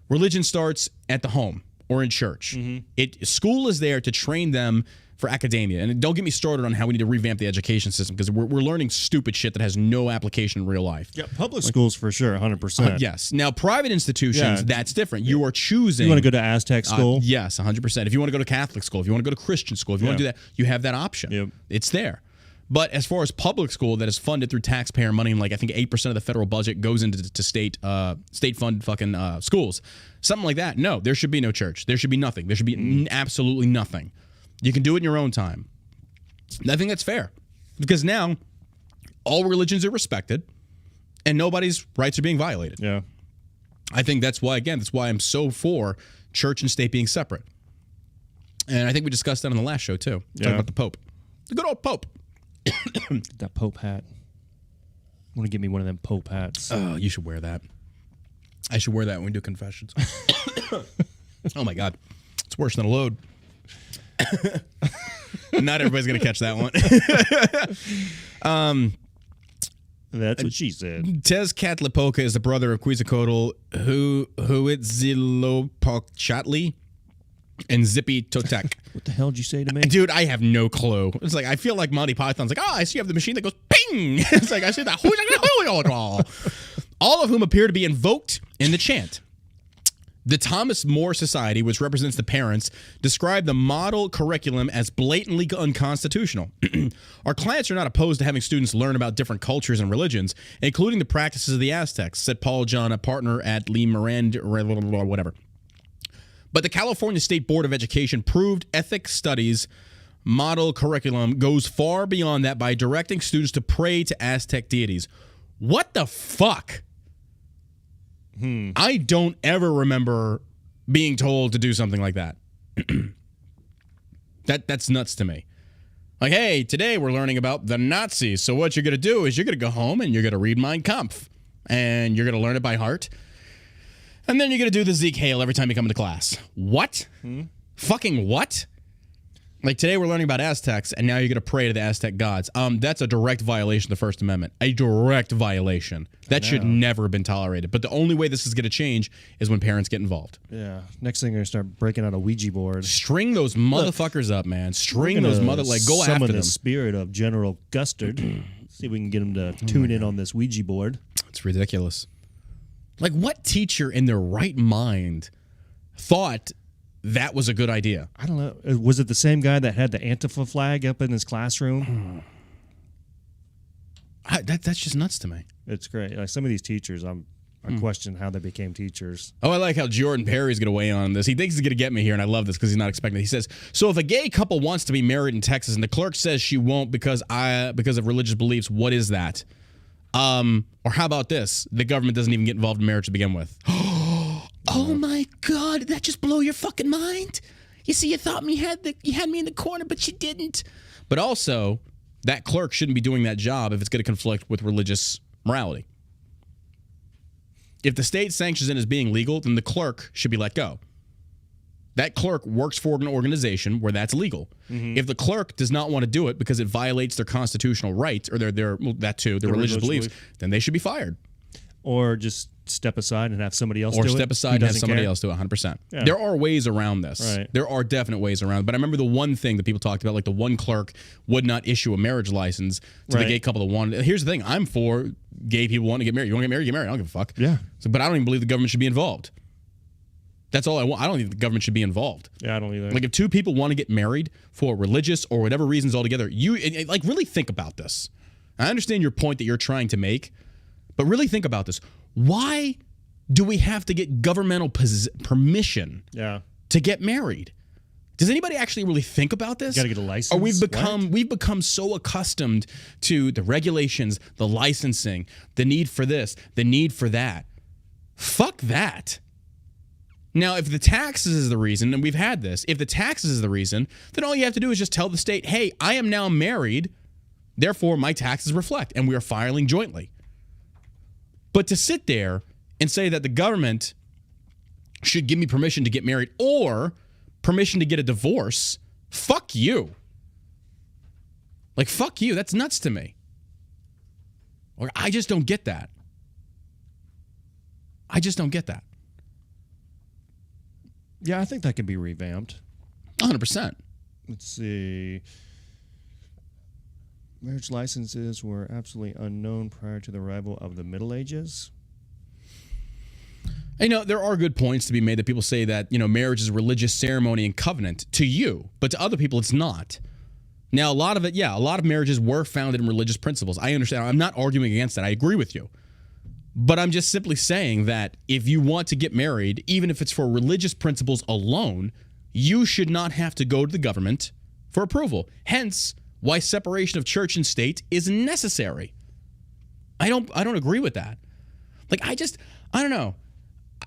religion starts at the home or in church. Mm-hmm. School is there to train them for academia. And don't get me started on how we need to revamp the education system, because we're learning stupid shit that has no application in real life. Yeah, public schools for sure, 100%. Yes. Now, private institutions, that's different. You are choosing. You want to go to Aztec school? Yes, 100%. If you want to go to Catholic school, if you want to go to Christian school, if you want to do that, you have that option. Yep. It's there. But as far as public school that is funded through taxpayer money, and like I think 8% of the federal budget goes into state-funded fucking schools, something like that, no, there should be no church. There should be nothing. There should be absolutely nothing. You can do it in your own time. I think that's fair, because now all religions are respected. and nobody's rights are being violated. Yeah. I think that's why I'm so for church and state being separate. And I think we discussed that on the last show too. Talking about the Pope. The good old Pope. That Pope hat. I want to give me one of them Pope hats. Oh, you should wear that. I should wear that when we do confessions. Oh my God. It's worse than a load. Not everybody's going to catch that one. That's what she said. Tez Catlipoca is the brother of Quetzalcoatl, Huitzilopochtli, and Zippy Totek. What the hell did you say to me? Dude, I have no clue. It's like, I feel like Monty Python's like, I see you have the machine that goes ping. It's like, I see that. All of whom appear to be invoked in the chant. The Thomas More Society, which represents the parents, described the model curriculum as blatantly unconstitutional. Our clients are not opposed to having students learn about different cultures and religions, including the practices of the Aztecs, said Paul John, a partner at Lee Miranda, whatever. But the California State Board of Education proved ethics studies model curriculum goes far beyond that by directing students to pray to Aztec deities. What the fuck? I don't ever remember being told to do something like that. That's nuts to me. Like, hey, today we're learning about the Nazis. So what you're going to do is you're going to go home and you're going to read Mein Kampf. And you're going to learn it by heart. And then you're going to do the Zeke Hail every time you come into class. What? Fucking what? Like, today we're learning about Aztecs, and now you're going to pray to the Aztec gods. That's a direct violation of the First Amendment. A direct violation. That should never have been tolerated. But the only way this is going to change is when parents get involved. Yeah. Next thing, they're going to start breaking out a Ouija board. String those motherfuckers up, man. String those go after them. Summon the spirit of General Gustard. See if we can get him to tune in on this Ouija board. It's ridiculous. Like, what teacher in their right mind thought that was a good idea? I don't know. Was it the same guy that had the Antifa flag up in his classroom? That's just nuts to me. It's great. Like, some of these teachers, I question how they became teachers. Oh, I like how Jordan Perry's going to weigh in on this. He thinks he's going to get me here, and I love this because he's not expecting it. He says, so if a gay couple wants to be married in Texas and the clerk says she won't because of religious beliefs, what is that? Or how about this? The government doesn't even get involved in marriage to begin with. Oh my God, did that just blow your fucking mind? You see, you thought you had me in the corner, but you didn't. But also, that clerk shouldn't be doing that job if it's going to conflict with religious morality. If the state sanctions it as being legal, then the clerk should be let go. That clerk works for an organization where that's legal. If the clerk does not want to do it because it violates their constitutional rights or their religious beliefs, then they should be fired. Or just step aside and have somebody else do it. Or step aside and have somebody else do it, 100%. Yeah. There are ways around this. Right. There are definite ways around it. But I remember the one thing that people talked about, like the one clerk would not issue a marriage license to the gay couple that wanted. Here's the thing. I'm for gay people wanting to get married. You want to get married? Get married. I don't give a fuck. Yeah. But I don't even believe the government should be involved. That's all I want. I don't think the government should be involved. Yeah, I don't either. Like, if two people want to get married for religious or whatever reasons altogether, really think about this. I understand your point that you're trying to make, but really think about this. Why do we have to get governmental permission to get married? Does anybody actually really think about this? You got to get a license. Or we've become so accustomed to the regulations, the licensing, the need for this, the need for that. Fuck that. Now, if the taxes is the reason, and we've had this, if the taxes is the reason, then all you have to do is just tell the state, hey, I am now married, therefore my taxes reflect, and we are filing jointly. But to sit there and say that the government should give me permission to get married or permission to get a divorce, fuck you. Like, fuck you. That's nuts to me. Or I just don't get that. I just don't get that. Yeah, I think that could be revamped. 100%. Let's see. Marriage licenses were absolutely unknown prior to the arrival of the Middle Ages. You know, there are good points to be made that people say that, marriage is a religious ceremony and covenant to you, but to other people it's not. Now, a lot of marriages were founded in religious principles. I understand. I'm not arguing against that. I agree with you. But I'm just simply saying that if you want to get married, even if it's for religious principles alone, you should not have to go to the government for approval. Hence, why separation of church and state is necessary. I don't agree with that. Like, I don't know.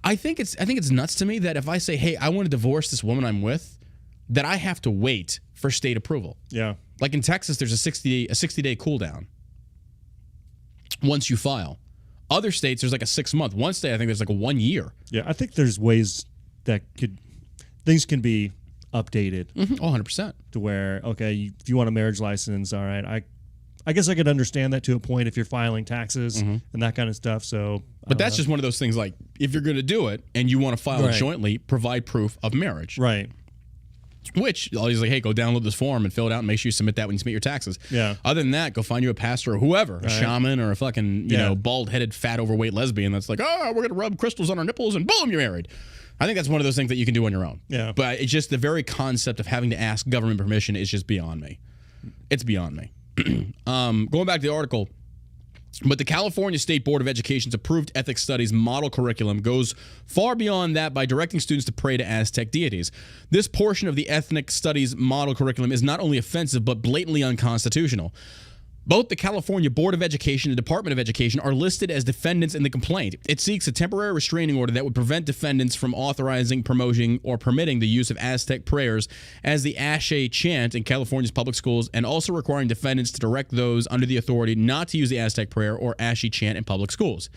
I think it's nuts to me that if I say, hey, I want to divorce this woman I'm with, that I have to wait for state approval. Yeah. Like in Texas, there's a 60-day cool down once you file. Other states, there's like a 6-month. One state, I think there's like a 1 year. Yeah, I think there's ways that things can be updated. 100%. To where, okay, if you want a marriage license, all right, I guess I could understand that to a point if you're filing taxes and that kind of stuff. So, but that's just one of those things. Like, if you're going to do it and you want to file it jointly, provide proof of marriage. Right. Which I'll just like, hey, go download this form and fill it out and make sure you submit that when you submit your taxes. Yeah. Other than that, go find you a pastor or whoever, a shaman or a fucking bald-headed, fat, overweight lesbian that's like, oh, we're gonna rub crystals on our nipples and boom, you're married. I think that's one of those things that you can do on your own. Yeah. But it's just the very concept of having to ask government permission is just beyond me. It's beyond me. Going back to the article. But the California State Board of Education's approved ethics studies model curriculum goes far beyond that by directing students to pray to Aztec deities. This portion of the ethnic studies model curriculum is not only offensive but blatantly unconstitutional. Both the California Board of Education and Department of Education are listed as defendants in the complaint. It seeks a temporary restraining order that would prevent defendants from authorizing, promoting, or permitting the use of Aztec prayers as the Ashe chant in California's public schools, and also requiring defendants to direct those under the authority not to use the Aztec prayer or Ashe chant in public schools.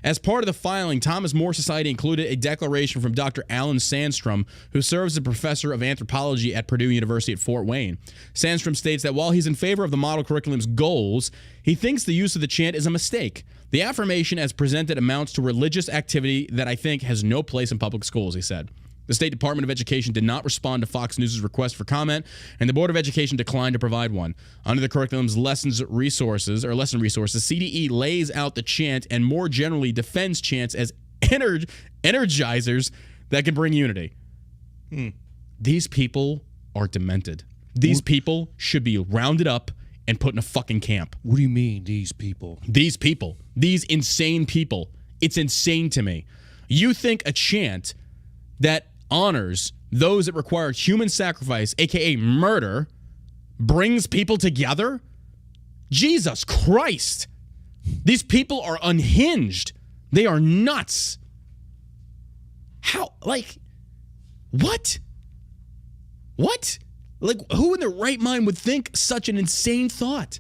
As part of the filing, Thomas More Society included a declaration from Dr. Alan Sandstrom, who serves as a professor of anthropology at Purdue University at Fort Wayne. Sandstrom states that while he's in favor of the model curriculum's goals, he thinks the use of the chant is a mistake. The affirmation as presented amounts to religious activity that I think has no place in public schools, he said. The State Department of Education did not respond to Fox News' request for comment, and the Board of Education declined to provide one. Under the curriculum's lesson resources, CDE lays out the chant and more generally defends chants as energizers that can bring unity. These people are demented. These people should be rounded up and put in a fucking camp. What do you mean, these people? These people. These insane people. It's insane to me. You think a chant that honors those that require human sacrifice, aka murder, brings people together? Jesus Christ. These people are unhinged. They are nuts. How? Like, what? What? Like, who in their right mind would think such an insane thought?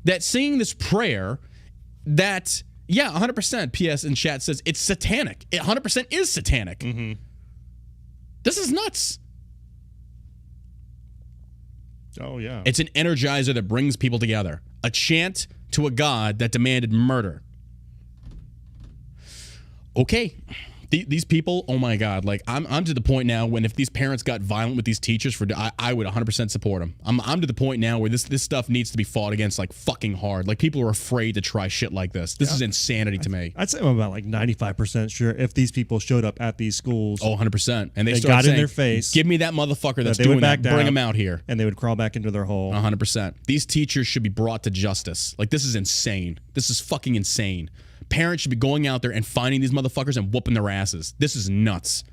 That saying this prayer that, 100%, PS in chat says it's satanic. It 100% is satanic. This is nuts. Oh, yeah. It's an energizer that brings people together. A chant to a god that demanded murder. Okay. These people, oh my God, like I'm to the point now when if these parents got violent with these teachers, I would 100% support them. I'm to the point now where this stuff needs to be fought against like fucking hard. Like people are afraid to try shit like this. This is insanity to me. I'd say I'm about like 95% sure if these people showed up at these schools. Oh, 100%. And they got saying, in their face. Give me that motherfucker that's doing that. Bring him out here. And they would crawl back into their hole. 100%. These teachers should be brought to justice. Like this is insane. This is fucking insane. Parents should be going out there and finding these motherfuckers and whooping their asses. This is nuts.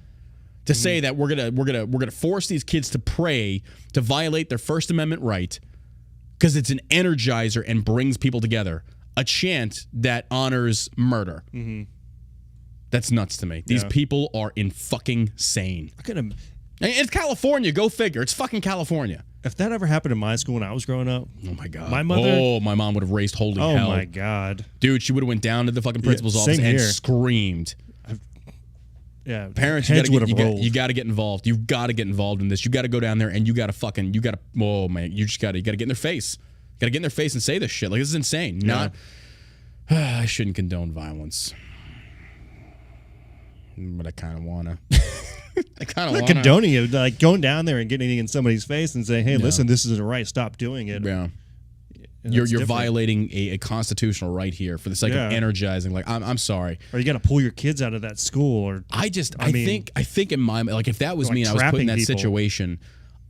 To say that we're gonna force these kids to pray to violate their First Amendment right because it's an energizer and brings people together. A chant that honors murder. That's nuts to me. These people are in fucking sane. It's California. Go figure. It's fucking California. If that ever happened in my school when I was growing up, oh my God, my mother, my mom would have raised holy hell. Oh my God, dude, she would have went down to the fucking principal's office and screamed. Parents, you got to get involved. You've got to get involved in this. You got to go down there and you got to. Oh man, you got to get in their face. Got to get in their face and say this shit. Like this is insane. I shouldn't condone violence, but I kind of wanna. I kind of want condoning it, like going down there and getting in somebody's face and saying, "Hey, listen, this isn't right. Stop doing it." Yeah, you're violating a constitutional right here for the sake of energizing. Like, I'm sorry. Or you got to pull your kids out of that school. Or I think in my like if that was me and I was put in that situation,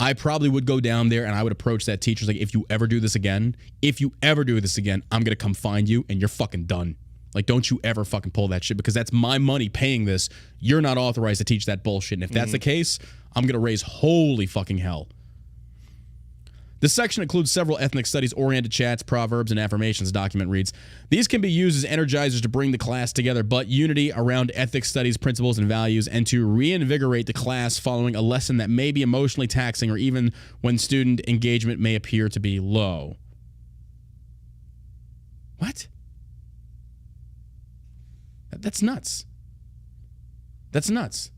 I probably would go down there and I would approach that teacher like, if you ever do this again, I'm gonna come find you and you're fucking done. Like, don't you ever fucking pull that shit because that's my money paying this. You're not authorized to teach that bullshit. And if that's the case, I'm going to raise holy fucking hell. The section includes several ethnic studies-oriented chats, proverbs, and affirmations. The document reads, these can be used as energizers to bring the class together, but unity around ethics studies, principles, and values, and to reinvigorate the class following a lesson that may be emotionally taxing or even when student engagement may appear to be low. What? That's nuts. That's nuts.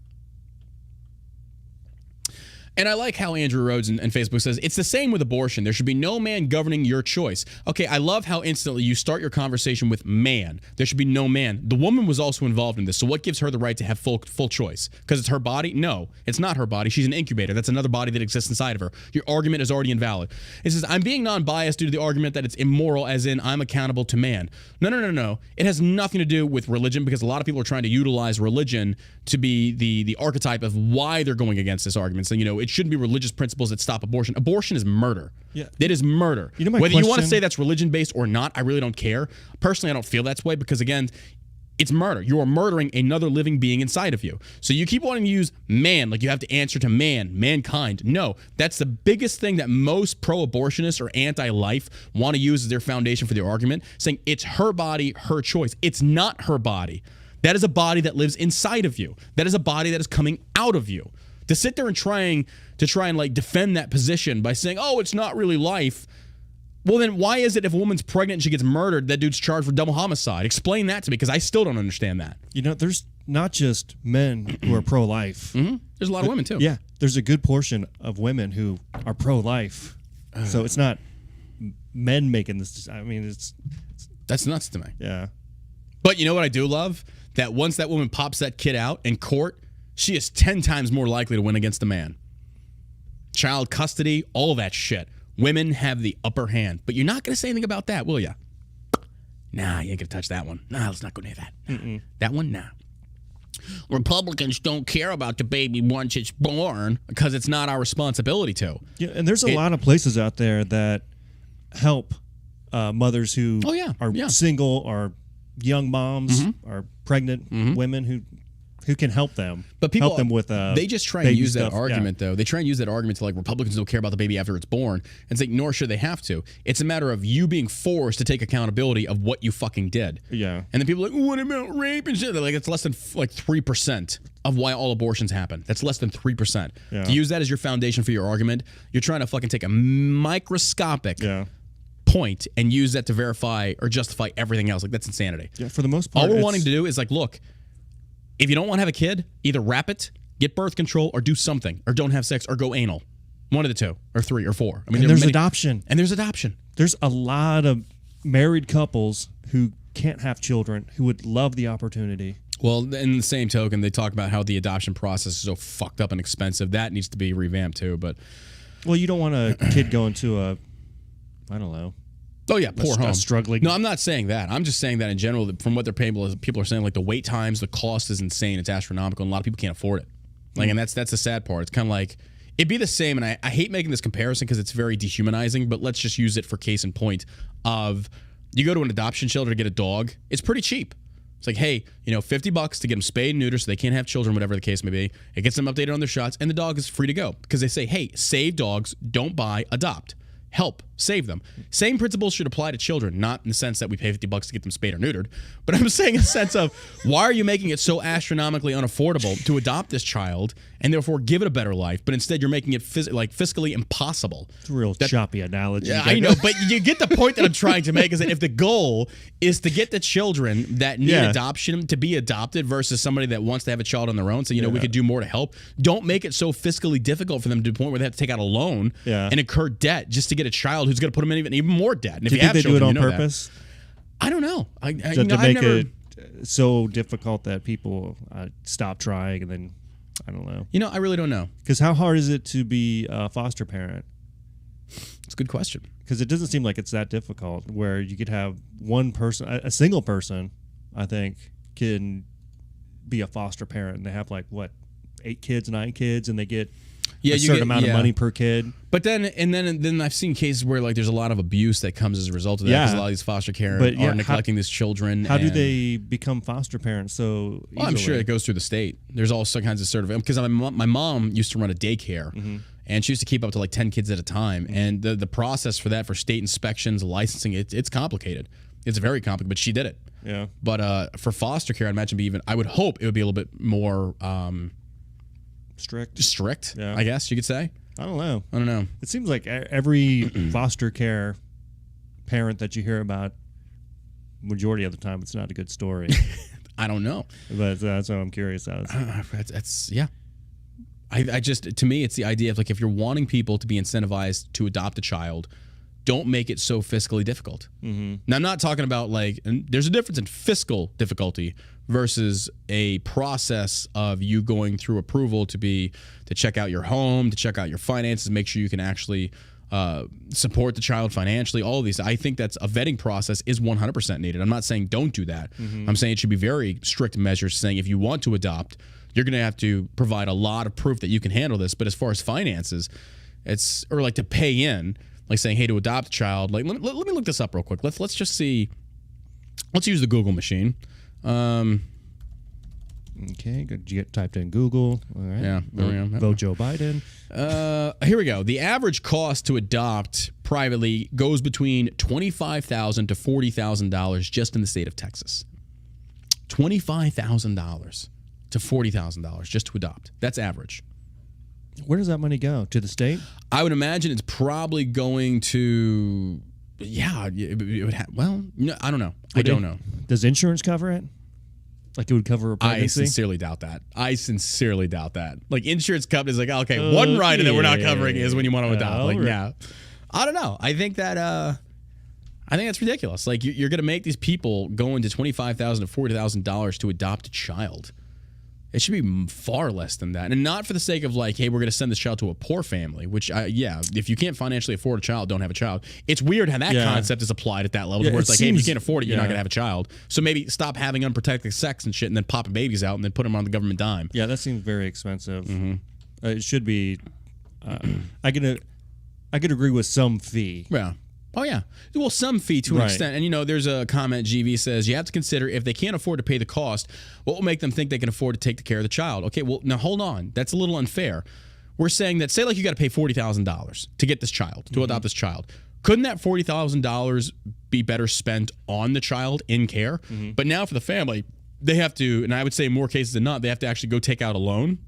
And I like how Andrew Rhodes and Facebook says, it's the same with abortion. There should be no man governing your choice. Okay, I love how instantly you start your conversation with man. There should be no man. The woman was also involved in this, so what gives her the right to have full choice? Because it's her body? No, it's not her body. She's an incubator. That's another body that exists inside of her. Your argument is already invalid. It says, I'm being non-biased due to the argument that it's immoral, as in I'm accountable to man. No. It has nothing to do with religion, because a lot of people are trying to utilize religion to be the archetype of why they're going against this argument. So, it shouldn't be religious principles that stop abortion. Abortion is murder. Yeah. It is murder. Whether you want to say that's religion-based or not, I really don't care. Personally, I don't feel that way because, again, it's murder. You are murdering another living being inside of you. So you keep wanting to use man, like you have to answer to mankind. No, that's the biggest thing that most pro-abortionists or anti-life want to use as their foundation for their argument, saying it's her body, her choice. It's not her body. That is a body that lives inside of you. That is a body that is coming out of you. To sit there and try and like defend that position by saying, oh, it's not really life. Well, then why is it if a woman's pregnant and she gets murdered, that dude's charged for double homicide? Explain that to me, because I still don't understand that. There's not just men who are pro-life. Mm-hmm. There's a lot of women, too. Yeah, there's a good portion of women who are pro-life. So it's not men making this. I mean, that's nuts to me. Yeah. But you know what I do love? That once that woman pops that kid out in court, she is 10 times more likely to win against a man. Child custody, all that shit. Women have the upper hand. But you're not going to say anything about that, will you? Nah, you ain't going to touch that one. Nah, let's not go near that. Nah. That one, nah. Republicans don't care about the baby once it's born because it's not our responsibility to. Yeah, and there's a lot of places out there that help mothers who are single or young moms or pregnant women who can help them. But people help them with they just try and use that argument though. They try and use that argument to like Republicans don't care about the baby after it's born, and it's like nor should they have to. It's a matter of you being forced to take accountability of what you fucking did. Yeah. And then people are like, what about rape and shit? They're like, it's less than like 3% of why all abortions happen. That's less than 3%. Yeah. To use that as your foundation for your argument, you're trying to fucking take a microscopic point and use that to verify or justify everything else. Like that's insanity. Yeah, for the most part. All we're wanting to do is like, look, if you don't want to have a kid, either wrap it, get birth control, or do something, or don't have sex, or go anal. One of the two, or three, or four. I mean, and there's adoption. And there's adoption. There's a lot of married couples who can't have children who would love the opportunity. Well, in the same token, they talk about how the adoption process is so fucked up and expensive. That needs to be revamped too. But well, you don't want a kid going to a, I don't know. Oh yeah, poor home. Struggling. No, I'm not saying that. I'm just saying that in general, from what they're paying, people are saying like the wait times, the cost is insane. It's astronomical, and a lot of people can't afford it. Like, and that's the sad part. It's kind of like it'd be the same. And I hate making this comparison because it's very dehumanizing. But let's just use it for case in point. Of you go to an adoption shelter to get a dog. It's pretty cheap. It's like, hey, $50 to get them spayed and neutered so they can't have children, whatever the case may be. It gets them updated on their shots, and the dog is free to go because they say, hey, save dogs, don't buy, adopt. Help save them. Same principles should apply to children, not in the sense that we pay $50 to get them spayed or neutered, but I'm saying in the sense of why are you making it so astronomically unaffordable to adopt this child and therefore give it a better life, but instead you're making it fiscally impossible. It's a real choppy analogy. Yeah, I know, but you get the point that I'm trying to make is that if the goal is to get the children that need adoption to be adopted versus somebody that wants to have a child on their own, so we could do more to help, don't make it so fiscally difficult for them to the point where they have to take out a loan and incur debt just to get a child who's going to put them in even more debt. And if do you think they do it on purpose? I don't know. To make it so difficult that people stop trying, and then I don't know. I really don't know. Because how hard is it to be a foster parent? It's a good question. Because it doesn't seem like it's that difficult. Where you could have one person, a single person, I think, can be a foster parent, and they have 8 kids, 9 kids, and they get a certain amount of money per kid. But then I've seen cases where there's a lot of abuse that comes as a result of that because a lot of these foster care are neglecting these children. How do they become foster parents so easily? Well, I'm sure it goes through the state. There's all kinds of because my mom used to run a daycare, and she used to keep up to like 10 kids at a time. And the process for that, for state inspections, licensing, it's complicated. It's very complicated, but she did it. Yeah. But for foster care, I'd imagine I would hope it would be a little bit more strict. Yeah. I guess you could say. I don't know. It seems like every foster care parent that you hear about, majority of the time, it's not a good story. I don't know. But that's what I'm curious about. Yeah. I just, to me, it's the idea of like, if you're wanting people to be incentivized to adopt a child, don't make it so fiscally difficult. Mm-hmm. Now, I'm not talking about like, and there's a difference in fiscal difficulty versus a process of you going through approval to check out your home, to check out your finances, make sure you can actually support the child financially. All of these, I think that's a vetting process is 100% needed. I'm not saying don't do that. Mm-hmm. I'm saying it should be very strict measures, saying if you want to adopt, you're going to have to provide a lot of proof that you can handle this. But as far as finances, or like to pay in, like saying, hey, to adopt a child, like let me look this up real quick. Let's just see. Let's use the Google machine. Okay, good. You get typed in Google. All right. Yeah, there we go. Vote Joe Biden. Here we go. The average cost to adopt privately goes between $25,000 to $40,000 just in the state of Texas. $25,000 to $40,000 just to adopt. That's average. Where does that money go? To the state? I would imagine it's probably going to. Yeah, it would well, no, I don't know. I don't know. Does insurance cover it? Like it would cover a pregnancy? I sincerely doubt that. Like insurance companies, like, okay, one rider that we're not covering is when you want to adopt. Like, yeah, I don't know. I think that's ridiculous. Like you're going to make these people go into $25,000 to $40,000 to adopt a child. It should be far less than that, and not for the sake of like, hey, we're going to send this child to a poor family. Which, if you can't financially afford a child, don't have a child. It's weird how that concept is applied at that level, where it's like, hey, if you can't afford it, you're not going to have a child. So maybe stop having unprotected sex and shit, and then popping babies out, and then put them on the government dime. Yeah, that seems very expensive. Mm-hmm. It should be. I could agree with some fee. Yeah. Oh, yeah. Well, some fee to an extent. And, there's a comment, GV says, you have to consider if they can't afford to pay the cost, what will make them think they can afford to take care of the child? Okay, well, now hold on. That's a little unfair. We're saying that, say like you got to pay $40,000 to get this child, to adopt this child. Couldn't that $40,000 be better spent on the child in care? Mm-hmm. But now for the family, they have to, and I would say in more cases than not, they have to actually go take out a loan.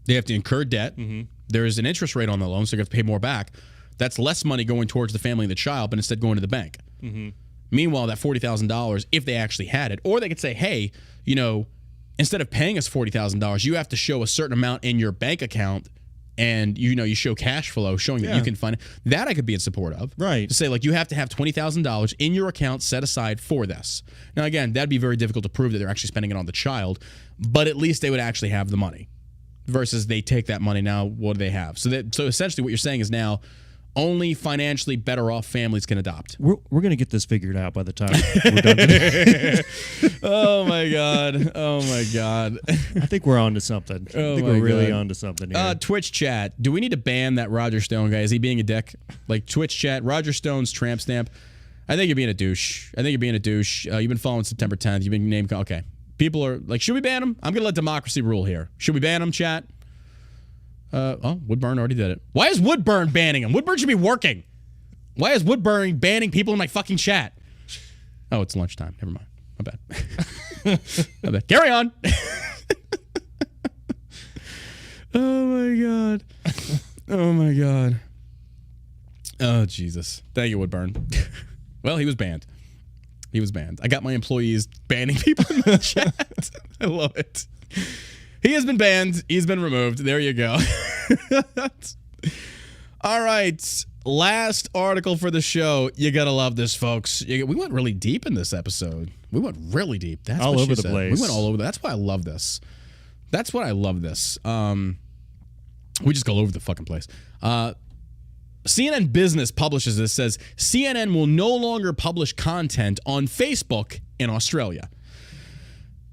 They have to incur debt. Mm-hmm. There is an interest rate on the loan, so they have to pay more back. That's less money going towards the family and the child, but instead going to the bank. Mm-hmm. Meanwhile, that $40,000, if they actually had it, or they could say, hey, instead of paying us $40,000, you have to show a certain amount in your bank account, and you show cash flow showing that you can fund it. That I could be in support of. Right. To say, like, you have to have $20,000 in your account set aside for this. Now, again, that'd be very difficult to prove that they're actually spending it on the child, but at least they would actually have the money. Versus they take that money, now what do they have? So essentially what you're saying is now, only financially better off families can adopt. We're going to get this figured out by the time we're done today. Oh, my God. I think we're on to something. I think we're really on to something here. Twitch chat. Do we need to ban that Roger Stone guy? Is he being a dick? Like Twitch chat, Roger Stone's tramp stamp. I think you're being a douche. You've been following September 10th. You've been named. Okay. People are like, should we ban him? I'm going to let democracy rule here. Should we ban him, chat? Woodburn already did it. Why is Woodburn banning him? Woodburn should be working. Why is Woodburn banning people in my fucking chat? Oh, it's lunchtime. Never mind. My bad. Carry on. Oh, my God. Oh, Jesus. Thank you, Woodburn. Well, he was banned. I got my employees banning people in the chat. I love it. He has been banned. He's been removed. There you go. All right. Last article for the show. You got to love this, folks. We went really deep in this episode. We went really deep. That's all what over she the said. place. We went all over. That's why I love this. We just go all over the fucking place. CNN Business publishes this, says CNN will no longer publish content on Facebook in Australia.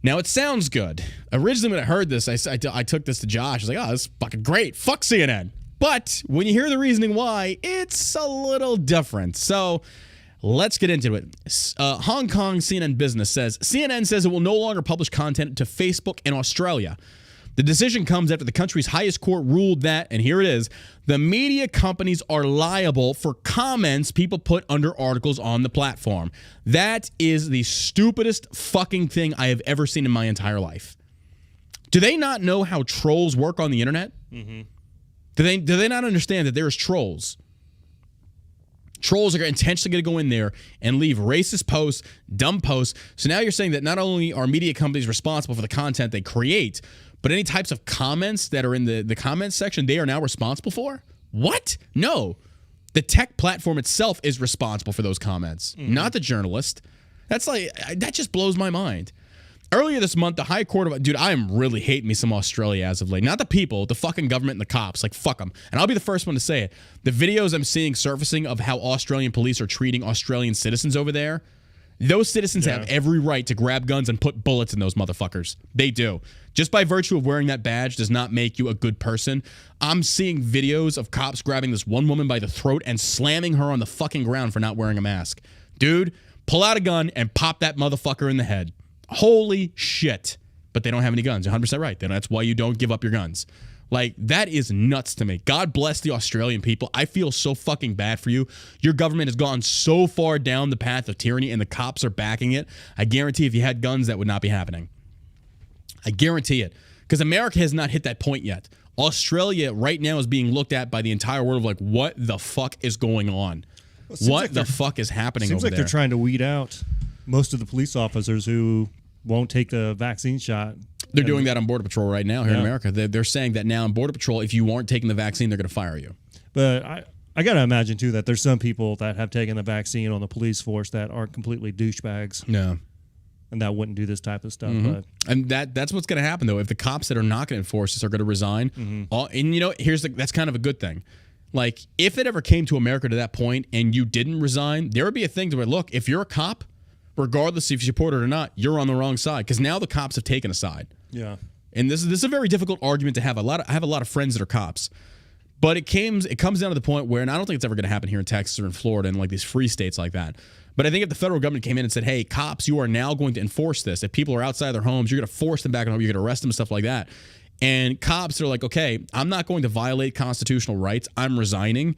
Now, it sounds good. Originally, when I heard this, I took this to Josh. I was like, oh, this is fucking great. Fuck CNN. But when you hear the reasoning why, it's a little different. So let's get into it. Hong Kong CNN Business says, CNN says it will no longer publish content to Facebook in Australia. The decision comes after the country's highest court ruled that, and here it is, the media companies are liable for comments people put under articles on the platform. That is the stupidest fucking thing I have ever seen in my entire life. Do they not know how trolls work on the internet? Mm-hmm. Do they not understand that there's trolls? Trolls are intentionally going to go in there and leave racist posts, dumb posts. So now you're saying that not only are media companies responsible for the content they create, but any types of comments that are in the comments section, they are now responsible for? What? No. The tech platform itself is responsible for those comments, not the journalist. That just blows my mind. Earlier this month, the High Court of... Dude, I am really hating me some Australia as of late. Not the people, the fucking government and the cops. Like, fuck them. And I'll be the first one to say it. The videos I'm seeing surfacing of how Australian police are treating Australian citizens over there, those citizens have every right to grab guns and put bullets in those motherfuckers. They do. Just by virtue of wearing that badge does not make you a good person. I'm seeing videos of cops grabbing this one woman by the throat and slamming her on the fucking ground for not wearing a mask. Dude, pull out a gun and pop that motherfucker in the head. Holy shit. But they don't have any guns. You're 100% right. That's why you don't give up your guns. Like, that is nuts to me. God bless the Australian people. I feel so fucking bad for you. Your government has gone so far down the path of tyranny and the cops are backing it. I guarantee if you had guns, that would not be happening. I guarantee it. Because America has not hit that point yet. Australia right now is being looked at by the entire world of like, what the fuck is going on? What the fuck is happening over there? Seems like they're trying to weed out most of the police officers who won't take the vaccine shot. They're doing that on Border Patrol right now here in America. They're saying that now on Border Patrol, if you aren't taking the vaccine, they're going to fire you. But I got to imagine, too, that there's some people that have taken the vaccine on the police force that aren't completely douchebags. No. And that wouldn't do this type of stuff. Mm-hmm. But. And that's what's going to happen, though. If the cops that are not going to enforce this are going to resign, and you know, that's kind of a good thing. Like, if it ever came to America to that point and you didn't resign, there would be a thing to where, look, if you're a cop, regardless if you support it or not, you're on the wrong side because now the cops have taken a side. Yeah. And this is a very difficult argument to have. I have a lot of friends that are cops, but it comes down to the point where, and I don't think it's ever going to happen here in Texas or in Florida and like these free states like that. But I think if the federal government came in and said, "Hey, cops, you are now going to enforce this. If people are outside their homes, you're going to force them back at home. You're going to arrest them and stuff like that." And cops are like, "Okay, I'm not going to violate constitutional rights. I'm resigning."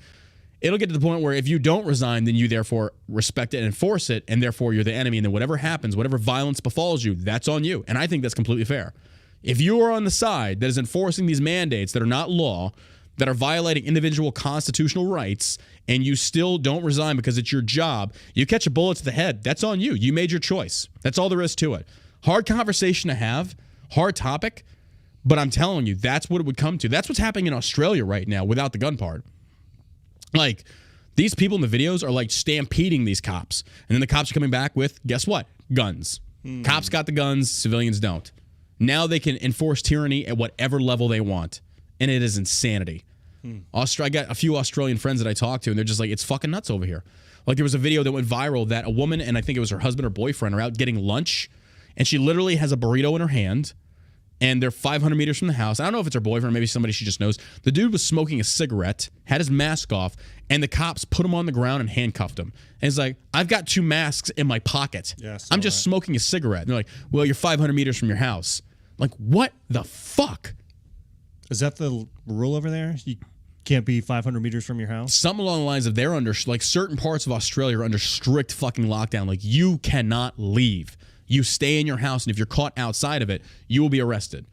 It'll get to the point where if you don't resign, then you therefore respect it and enforce it, and therefore you're the enemy. And then whatever happens, whatever violence befalls you, that's on you. And I think that's completely fair. If you are on the side that is enforcing these mandates that are not law, that are violating individual constitutional rights, and you still don't resign because it's your job, you catch a bullet to the head, that's on you. You made your choice. That's all there is to it. Hard conversation to have, hard topic, but I'm telling you, that's what it would come to. That's what's happening in Australia right now without the gun part. Like, these people in the videos are like stampeding these cops. And then the cops are coming back with, guess what? Guns. Cops got the guns, civilians don't. Now they can enforce tyranny at whatever level they want. And it is insanity. I got a few Australian friends that I talked to, and they're just like, it's fucking nuts over here. Like, there was a video that went viral that a woman, and I think it was her husband or boyfriend, are out getting lunch, and she literally has a burrito in her hand, and they're 500 meters from the house. I don't know if it's her boyfriend, maybe somebody she just knows. The dude was smoking a cigarette, had his mask off, and the cops put him on the ground and handcuffed him. And he's like, "I've got 2 masks in my pocket. I'm just smoking a cigarette." And they're like, "Well, you're 500 meters from your house." Like, what the fuck? Is that the rule over there? You can't be 500 meters from your house? Something along the lines of they're under, like, certain parts of Australia are under strict fucking lockdown. Like, you cannot leave. You stay in your house, and if you're caught outside of it, you will be arrested.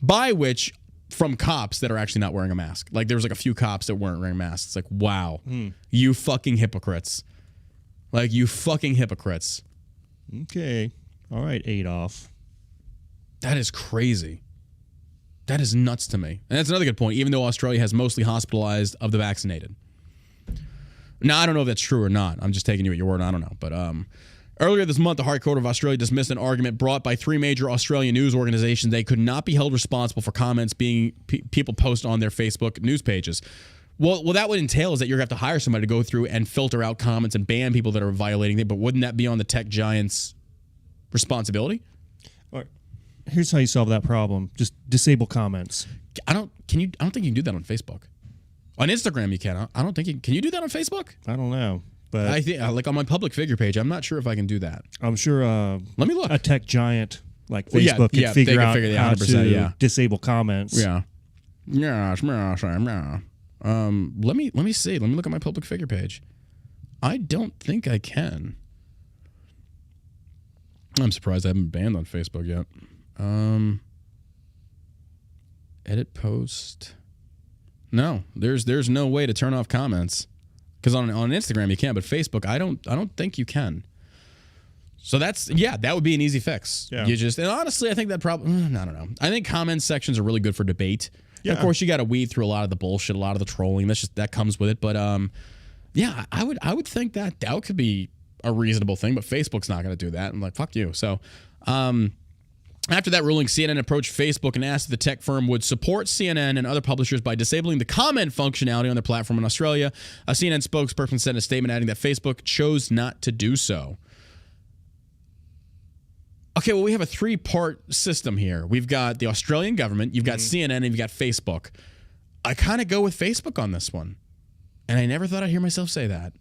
By which, from cops that are actually not wearing a mask. Like, there was like a few cops that weren't wearing masks. It's like, wow, you fucking hypocrites. Like, you fucking hypocrites. Okay. All right, Adolf. That is crazy. That is nuts to me. And that's another good point, even though Australia has mostly hospitalized of the vaccinated. Now, I don't know if that's true or not. I'm just taking you at your word. I don't know. But earlier this month, the High Court of Australia dismissed an argument brought by 3 major Australian news organizations. They could not be held responsible for comments being people post on their Facebook news pages. Well, that would entail is that you're going to have to hire somebody to go through and filter out comments and ban people that are violating it. But wouldn't that be on the tech giants' responsibility? All right. Here's how you solve that problem. Just disable comments. I don't think you can do that on Facebook. On Instagram, you can. I don't think you can. You do that on Facebook? I don't know. But I think, like, on my public figure page, I'm not sure if I can do that. I'm sure let me look. A tech giant like Well, Facebook they can figure out the how 100%, to yeah. disable comments. Yeah. Yeah. Let me see. Let me look at my public figure page. I don't think I can. I'm surprised I haven't been banned on Facebook yet. Edit post. No, there's no way to turn off comments. Because on Instagram you can, but Facebook I don't think you can. So that would be an easy fix. Yeah. And honestly, I think that probably I don't know. I think comment sections are really good for debate. Yeah. Of course, you got to weed through a lot of the bullshit, a lot of the trolling. That comes with it. But yeah, I would think that could be a reasonable thing. But Facebook's not going to do that. I'm like, fuck you. So after that ruling, CNN approached Facebook and asked if the tech firm would support CNN and other publishers by disabling the comment functionality on their platform in Australia. A CNN spokesperson said in a statement adding that Facebook chose not to do so. Okay, well, we have a three-part system here. We've got the Australian government, you've got CNN, and you've got Facebook. I kind of go with Facebook on this one. And I never thought I'd hear myself say that.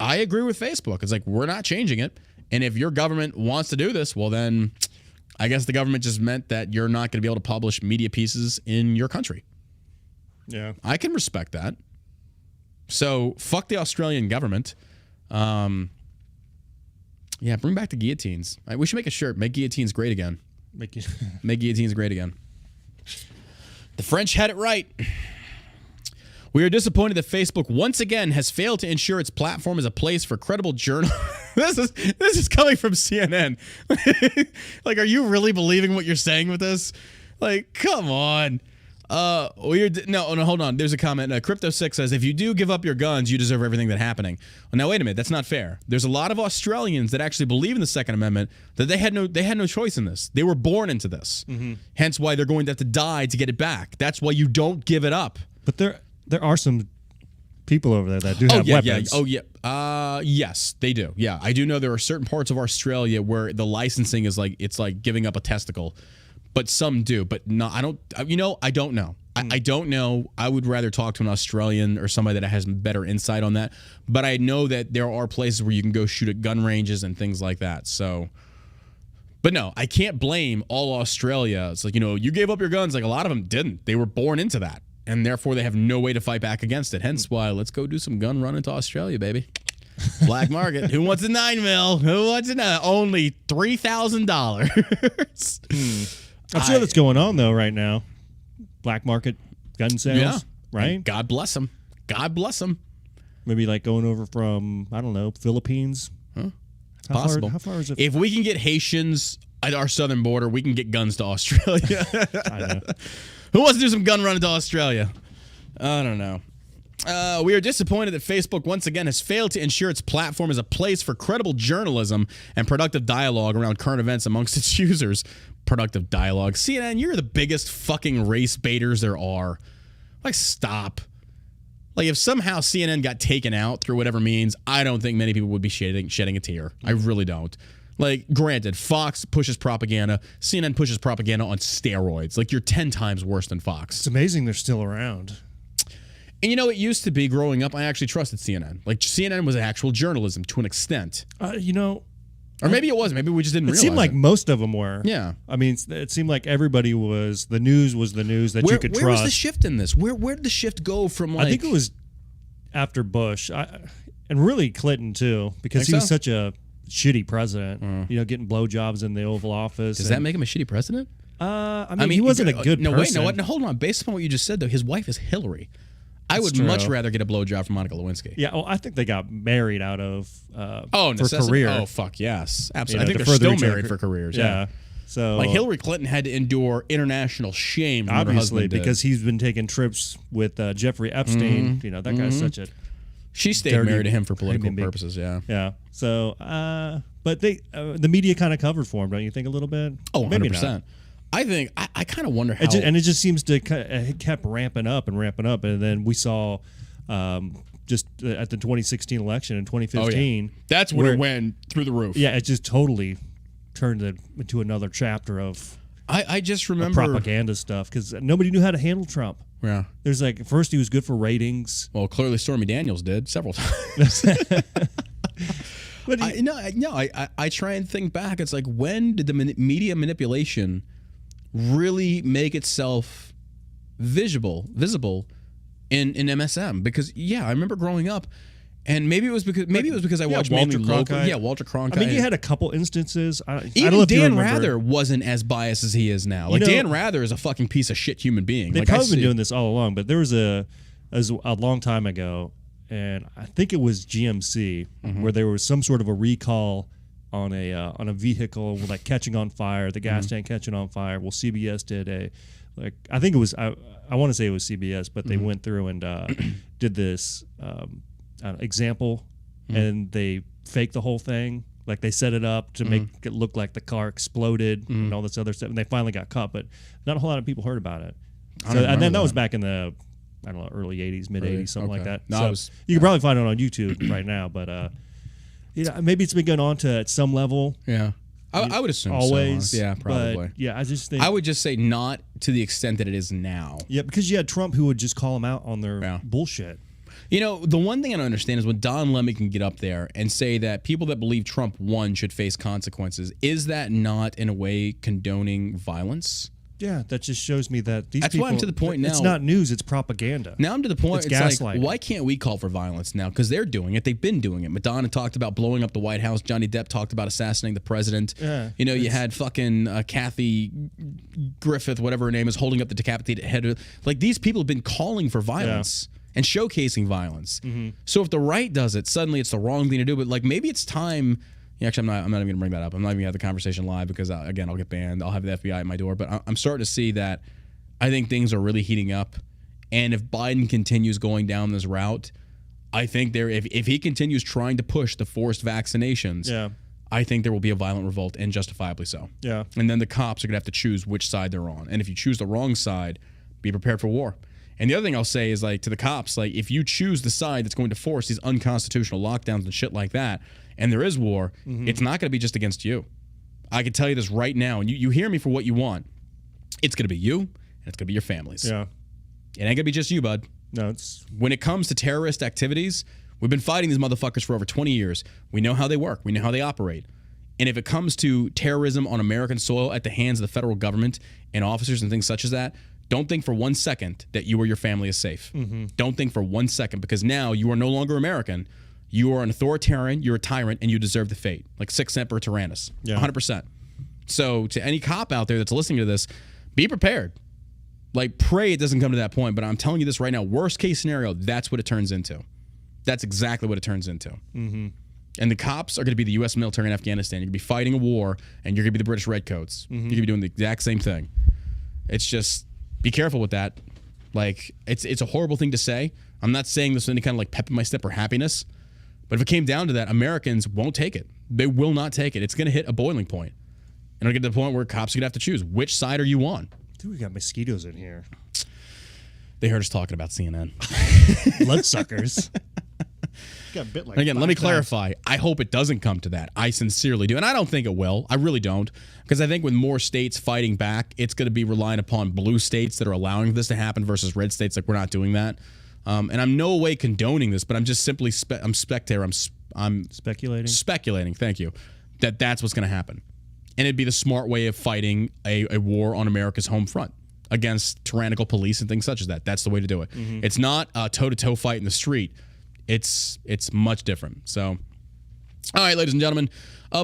I agree with Facebook. It's like, we're not changing it. And if your government wants to do this, well, then I guess the government just meant that you're not going to be able to publish media pieces in your country. Yeah. I can respect that. So, fuck the Australian government. Yeah, bring back the guillotines. We should make a shirt. Make guillotines great again. Make guillotines great again. The French had it right. We are disappointed that Facebook once again has failed to ensure its platform is a place for credible journal. This is coming from CNN. Like, are you really believing what you're saying with this? Like, come on. No, hold on. There's a comment. Crypto6 says, if you do give up your guns, you deserve everything that's happening. Well, now, wait a minute. That's not fair. There's a lot of Australians that actually believe in the Second Amendment, that they had no choice in this. They were born into this. Mm-hmm. Hence why they're going to have to die to get it back. That's why you don't give it up. But there are some people over there that do have weapons. Yes, they do. Yeah, I do know there are certain parts of Australia where the licensing is like, it's like giving up a testicle. But some do, but no, I don't. I don't know. I don't know. I would rather talk to an Australian or somebody that has better insight on that. But I know that there are places where you can go shoot at gun ranges and things like that. So, but no, I can't blame all Australia. It's like, you gave up your guns. Like, a lot of them didn't. They were born into that, and therefore they have no way to fight back against it. Hence why let's go do some gun running to Australia, baby. Black market. Who wants a 9mm? Who wants only $3,000? I'm sure that's going on though right now. Black market gun sales, yeah. Right? And God bless them. God bless them. Maybe like going over from, I don't know, Philippines. Huh? It's possible. How far is it? If we can get Haitians at our southern border, we can get guns to Australia. I know. Who wants to do some gun running to Australia? I don't know. We are disappointed that Facebook once again has failed to ensure its platform is a place for credible journalism and productive dialogue around current events amongst its users. Productive dialogue. CNN, you're the biggest fucking race baiters there are. Like, stop. Like, if somehow CNN got taken out through whatever means, I don't think many people would be shedding a tear. I really don't. Like, granted, Fox pushes propaganda. CNN pushes propaganda on steroids. Like, you're 10 times worse than Fox. It's amazing they're still around. And it used to be growing up, I actually trusted CNN. Like, CNN was actual journalism to an extent. Or maybe it was. Maybe we just didn't realize it. It seemed like most of them were. Yeah. I mean, it seemed like everybody the news was the news that you could trust. Where was the shift in this? Where did the shift go from, like... I think it was after Bush. And really Clinton, too, because he was such a shitty president. Getting blowjobs in the Oval Office. Does that make him a shitty president? I mean, he wasn't a good person. Wait, no, hold on. Based upon what you just said, though, his wife is Hillary. I would much rather get a blowjob from Monica Lewinsky. Yeah, I think they got married out of for necessity? career. Oh, fuck, yes. Absolutely. I think they're still married for careers. Yeah. So, like, Hillary Clinton had to endure international shame from her husband because he's been taking trips with Jeffrey Epstein. Mm-hmm. That guy's such a... She stayed married to him for political purposes, yeah. Yeah. So, but the media kind of covered for him, don't you think, a little bit? Oh, 100%. I think I kind of wonder how, and it just seems to it kept ramping up, and then we saw just at the 2016 election in 2015. That's when it went through the roof. Yeah, it just totally turned into another chapter of I just remember propaganda stuff because nobody knew how to handle Trump. Yeah, there's like first he was good for ratings. Well, clearly Stormy Daniels did several times. I try and think back. It's like, when did the media manipulation really make itself visible in MSM? Because I remember growing up, and maybe it was because I watched Walter mainly local. Cronkite. Yeah, Walter Cronkite. I mean, you had a couple instances. I don't Even know if you Dan remember. Rather wasn't as biased as he is now. Like, Dan Rather is a fucking piece of shit human being. They've Like, probably been doing this all along, but there was a long time ago, and I think it was GMC, where there was some sort of a recall on a vehicle, like catching on fire, the gas tank catching on fire. Well, CBS did I think it was, I want to say it was CBS, but they went through and did this example, and they faked the whole thing. Like, they set it up to make it look like the car exploded and all this other stuff, and they finally got caught, but not a whole lot of people heard about it. And then that was back in the, I don't know, early 80s, mid 80s, something like that. No, so you can probably find it on YouTube right now, but maybe it's been going on to at some level. Yeah. I would assume always. So. Yeah, probably. But I just think I would just say not to the extent that it is now. Yeah, because you had Trump who would just call them out on their bullshit. You know, the one thing I don't understand is when Don Lemon can get up there and say that people that believe Trump won should face consequences. Is that not, in a way, condoning violence? Yeah, that just shows me that these That's people... why I'm to the point now... It's not news, it's propaganda. Now I'm to the point, it's gaslighting. like, why can't we call for violence now? Because they're doing it. They've been doing it. Madonna talked about blowing up the White House. Johnny Depp talked about assassinating the president. Yeah, you know, you had fucking Kathy Griffith, whatever her name is, holding up the decapitated head. Like, these people have been calling for violence and showcasing violence. So if the right does it, suddenly it's the wrong thing to do. But, like, maybe it's time... Actually, I'm not even going to bring that up. I'm not even going to have the conversation live because, again, I'll get banned. I'll have the FBI at my door. But I'm starting to see that I think things are really heating up. And if Biden continues going down this route, I think if he continues trying to push the forced vaccinations, I think there will be a violent revolt, and justifiably so. Yeah. And then the cops are going to have to choose which side they're on. And if you choose the wrong side, be prepared for war. And the other thing I'll say is, like, to the cops, like, if you choose the side that's going to force these unconstitutional lockdowns and shit like that, and there is war, it's not going to be just against you. I can tell you this right now, and you hear me for what you want. It's going to be you, and it's going to be your families. Yeah. It ain't going to be just you, bud. No, it's... When it comes to terrorist activities, we've been fighting these motherfuckers for over 20 years. We know how they work. We know how they operate. And if it comes to terrorism on American soil at the hands of the federal government and officers and things such as that, don't think for 1 second that you or your family is safe. Don't think for 1 second, because now you are no longer American. You are an authoritarian, you're a tyrant, and you deserve the fate. Like Sic Semper Tyrannis. 100%. So to any cop out there that's listening to this, be prepared. Like, pray it doesn't come to that point, but I'm telling you this right now, worst case scenario, that's what it turns into. That's exactly what it turns into. And the cops are going to be the U.S. military in Afghanistan. You're going to be fighting a war, and you're going to be the British Redcoats. You're going to be doing the exact same thing. It's just, be careful with that. Like, it's a horrible thing to say. I'm not saying this with any kind of, like, pep in my step or happiness. But if it came down to that, Americans won't take it. They will not take it. It's going to hit a boiling point. And it'll get to the point where cops are going to have to choose. Which side are you on? Dude, we got mosquitoes in here. They heard us talking about CNN. Bloodsuckers. Got bit like again, let me clarify. I hope it doesn't come to that. I sincerely do. And I don't think it will. I really don't. Because I think with more states fighting back, it's going to be relying upon blue states that are allowing this to happen versus red states like we're not doing that. And I'm no way condoning this, but I'm just simply I'm speculating. Speculating, thank you. That's what's going to happen. And it'd be the smart way of fighting a war on America's home front against tyrannical police and things such as that. That's the way to do it. It's not a toe-to-toe fight in the street. It's much different. So, all right, ladies and gentlemen,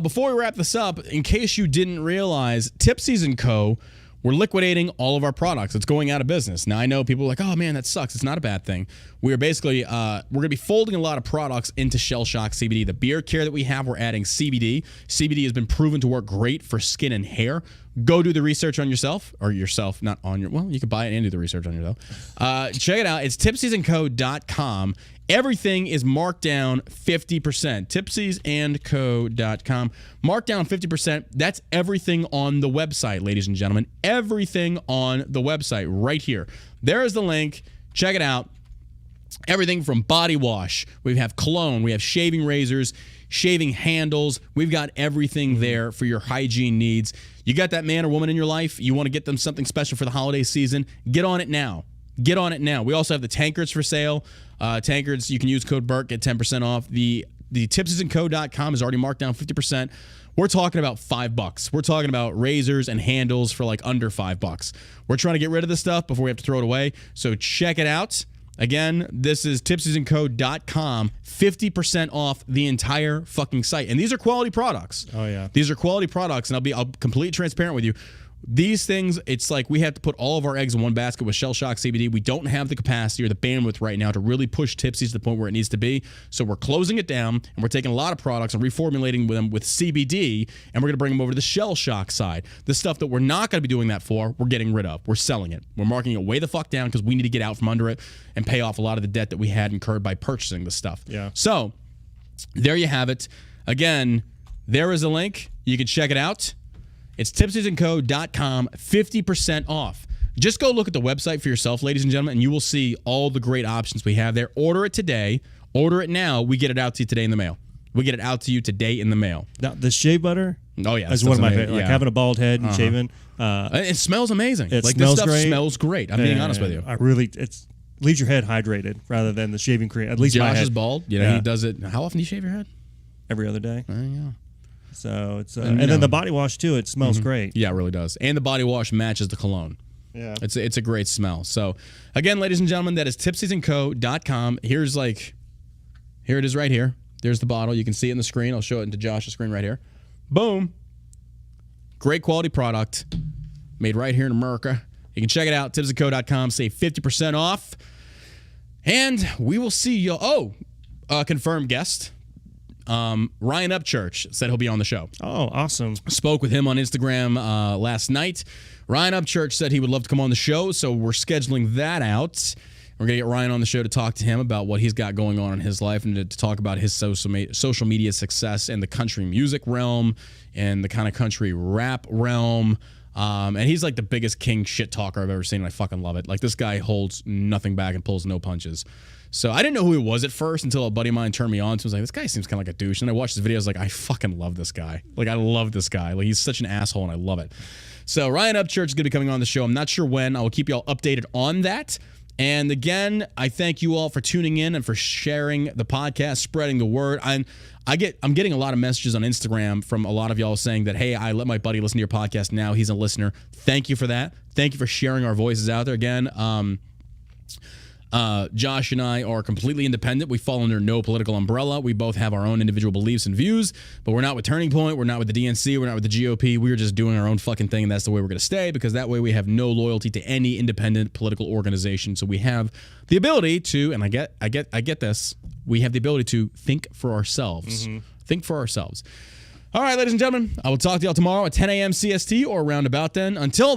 before we wrap this up, in case you didn't realize, Tipsy's & Co., we're liquidating all of our products. It's going out of business. Now, I know people are like, oh, man, that sucks. It's not a bad thing. We are basically, we're going to be folding a lot of products into Shell Shock CBD. The beard care that we have, we're adding CBD. CBD has been proven to work great for skin and hair. Go do the research on yourself, or yourself, not on your, well, you can buy it and do the research on yourself. Check it out. It's tipsiesandco.com. Everything is marked down 50%. Tipsiesandco.com. Marked down 50%. That's everything on the website, ladies and gentlemen. Everything on the website right here. There is the link. Check it out. Everything from body wash. We have cologne. We have shaving razors, shaving handles. We've got everything there for your hygiene needs. You got that man or woman in your life, you want to get them something special for the holiday season, get on it now. Get on it now. We also have the tankards for sale. Tankards, you can use code BURT, get 10% off. The the tipsesandco.com is already marked down 50%. We're talking about $5. We're talking about razors and handles for like under $5. We're trying to get rid of this stuff before we have to throw it away. So check it out. Again, this is tipsesandco.com, 50% off the entire fucking site. And these are quality products. Oh, yeah. These are quality products, and I'll completely transparent with you. These things, it's like we have to put all of our eggs in one basket with Shell Shock CBD. We don't have the capacity or the bandwidth right now to really push Tipsy to the point where it needs to be. So we're closing it down, and we're taking a lot of products and reformulating them with CBD, and we're going to bring them over to the Shell Shock side. The stuff that we're not going to be doing that for, we're getting rid of. We're selling it. We're marking it way the fuck down because we need to get out from under it and pay off a lot of the debt that we had incurred by purchasing the stuff. Yeah. So there you have it. Again, there is a link. You can check it out. It's tipsesandco.com, 50% off. Just go look at the website for yourself, ladies and gentlemen, and you will see all the great options we have there. Order it today. Order it now. We get it out to you today in the mail. We get it out to you today in the mail. Now, the shea butter is one of my favorites. Like having a bald head and shaving. It smells amazing. This stuff great. Smells great. I'm being honest with you. It leaves your head hydrated rather than the shaving cream. At least Josh my head. is bald. He does it. How often do you shave your head? Every other day. Yeah. So it's and then the body wash too. It smells great. Yeah, it really does. And the body wash matches the cologne. Yeah, it's a great smell. So again, ladies and gentlemen, that is tipsesandco.com. Here it is right here. There's the bottle. You can see it in the screen. I'll show it into Josh's screen right here. Boom. Great quality product made right here in America. You can check it out. Tipsesandco.com. Save 50% off. And we will see you. Confirmed guest. Ryan Upchurch said he'll be on the show. Oh, awesome. Spoke with him on Instagram last night. Ryan Upchurch said he would love to come on the show, so we're scheduling that out. We're going to get Ryan on the show to talk to him about what he's got going on in his life and to talk about his social media success in the country music realm and the kind of country rap realm. And he's like the biggest king shit talker I've ever seen, and I fucking love it. Like, this guy holds nothing back and pulls no punches. So I didn't know who he was at first until a buddy of mine turned me on to him. I was like, this guy seems kind of like a douche. And I watched his videos like, I fucking love this guy. Like, I love this guy. Like, he's such an asshole, and I love it. So Ryan Upchurch is going to be coming on the show. I'm not sure when. I will keep you all updated on that. And again, I thank you all for tuning in and for sharing the podcast, spreading the word. I'm getting a lot of messages on Instagram from a lot of y'all saying that, hey, I let my buddy listen to your podcast now. He's a listener. Thank you for that. Thank you for sharing our voices out there. Again, Josh and I are completely independent. We fall under no political umbrella. We both have our own individual beliefs and views, but we're not with Turning Point. We're not with the DNC. We're not with the GOP. We're just doing our own fucking thing, and that's the way we're going to stay, because that way we have no loyalty to any independent political organization. So we have the ability to, and I get this, we have the ability to think for ourselves. Think for ourselves. All right, ladies and gentlemen, I will talk to y'all tomorrow at 10 a.m. CST or around about then. Until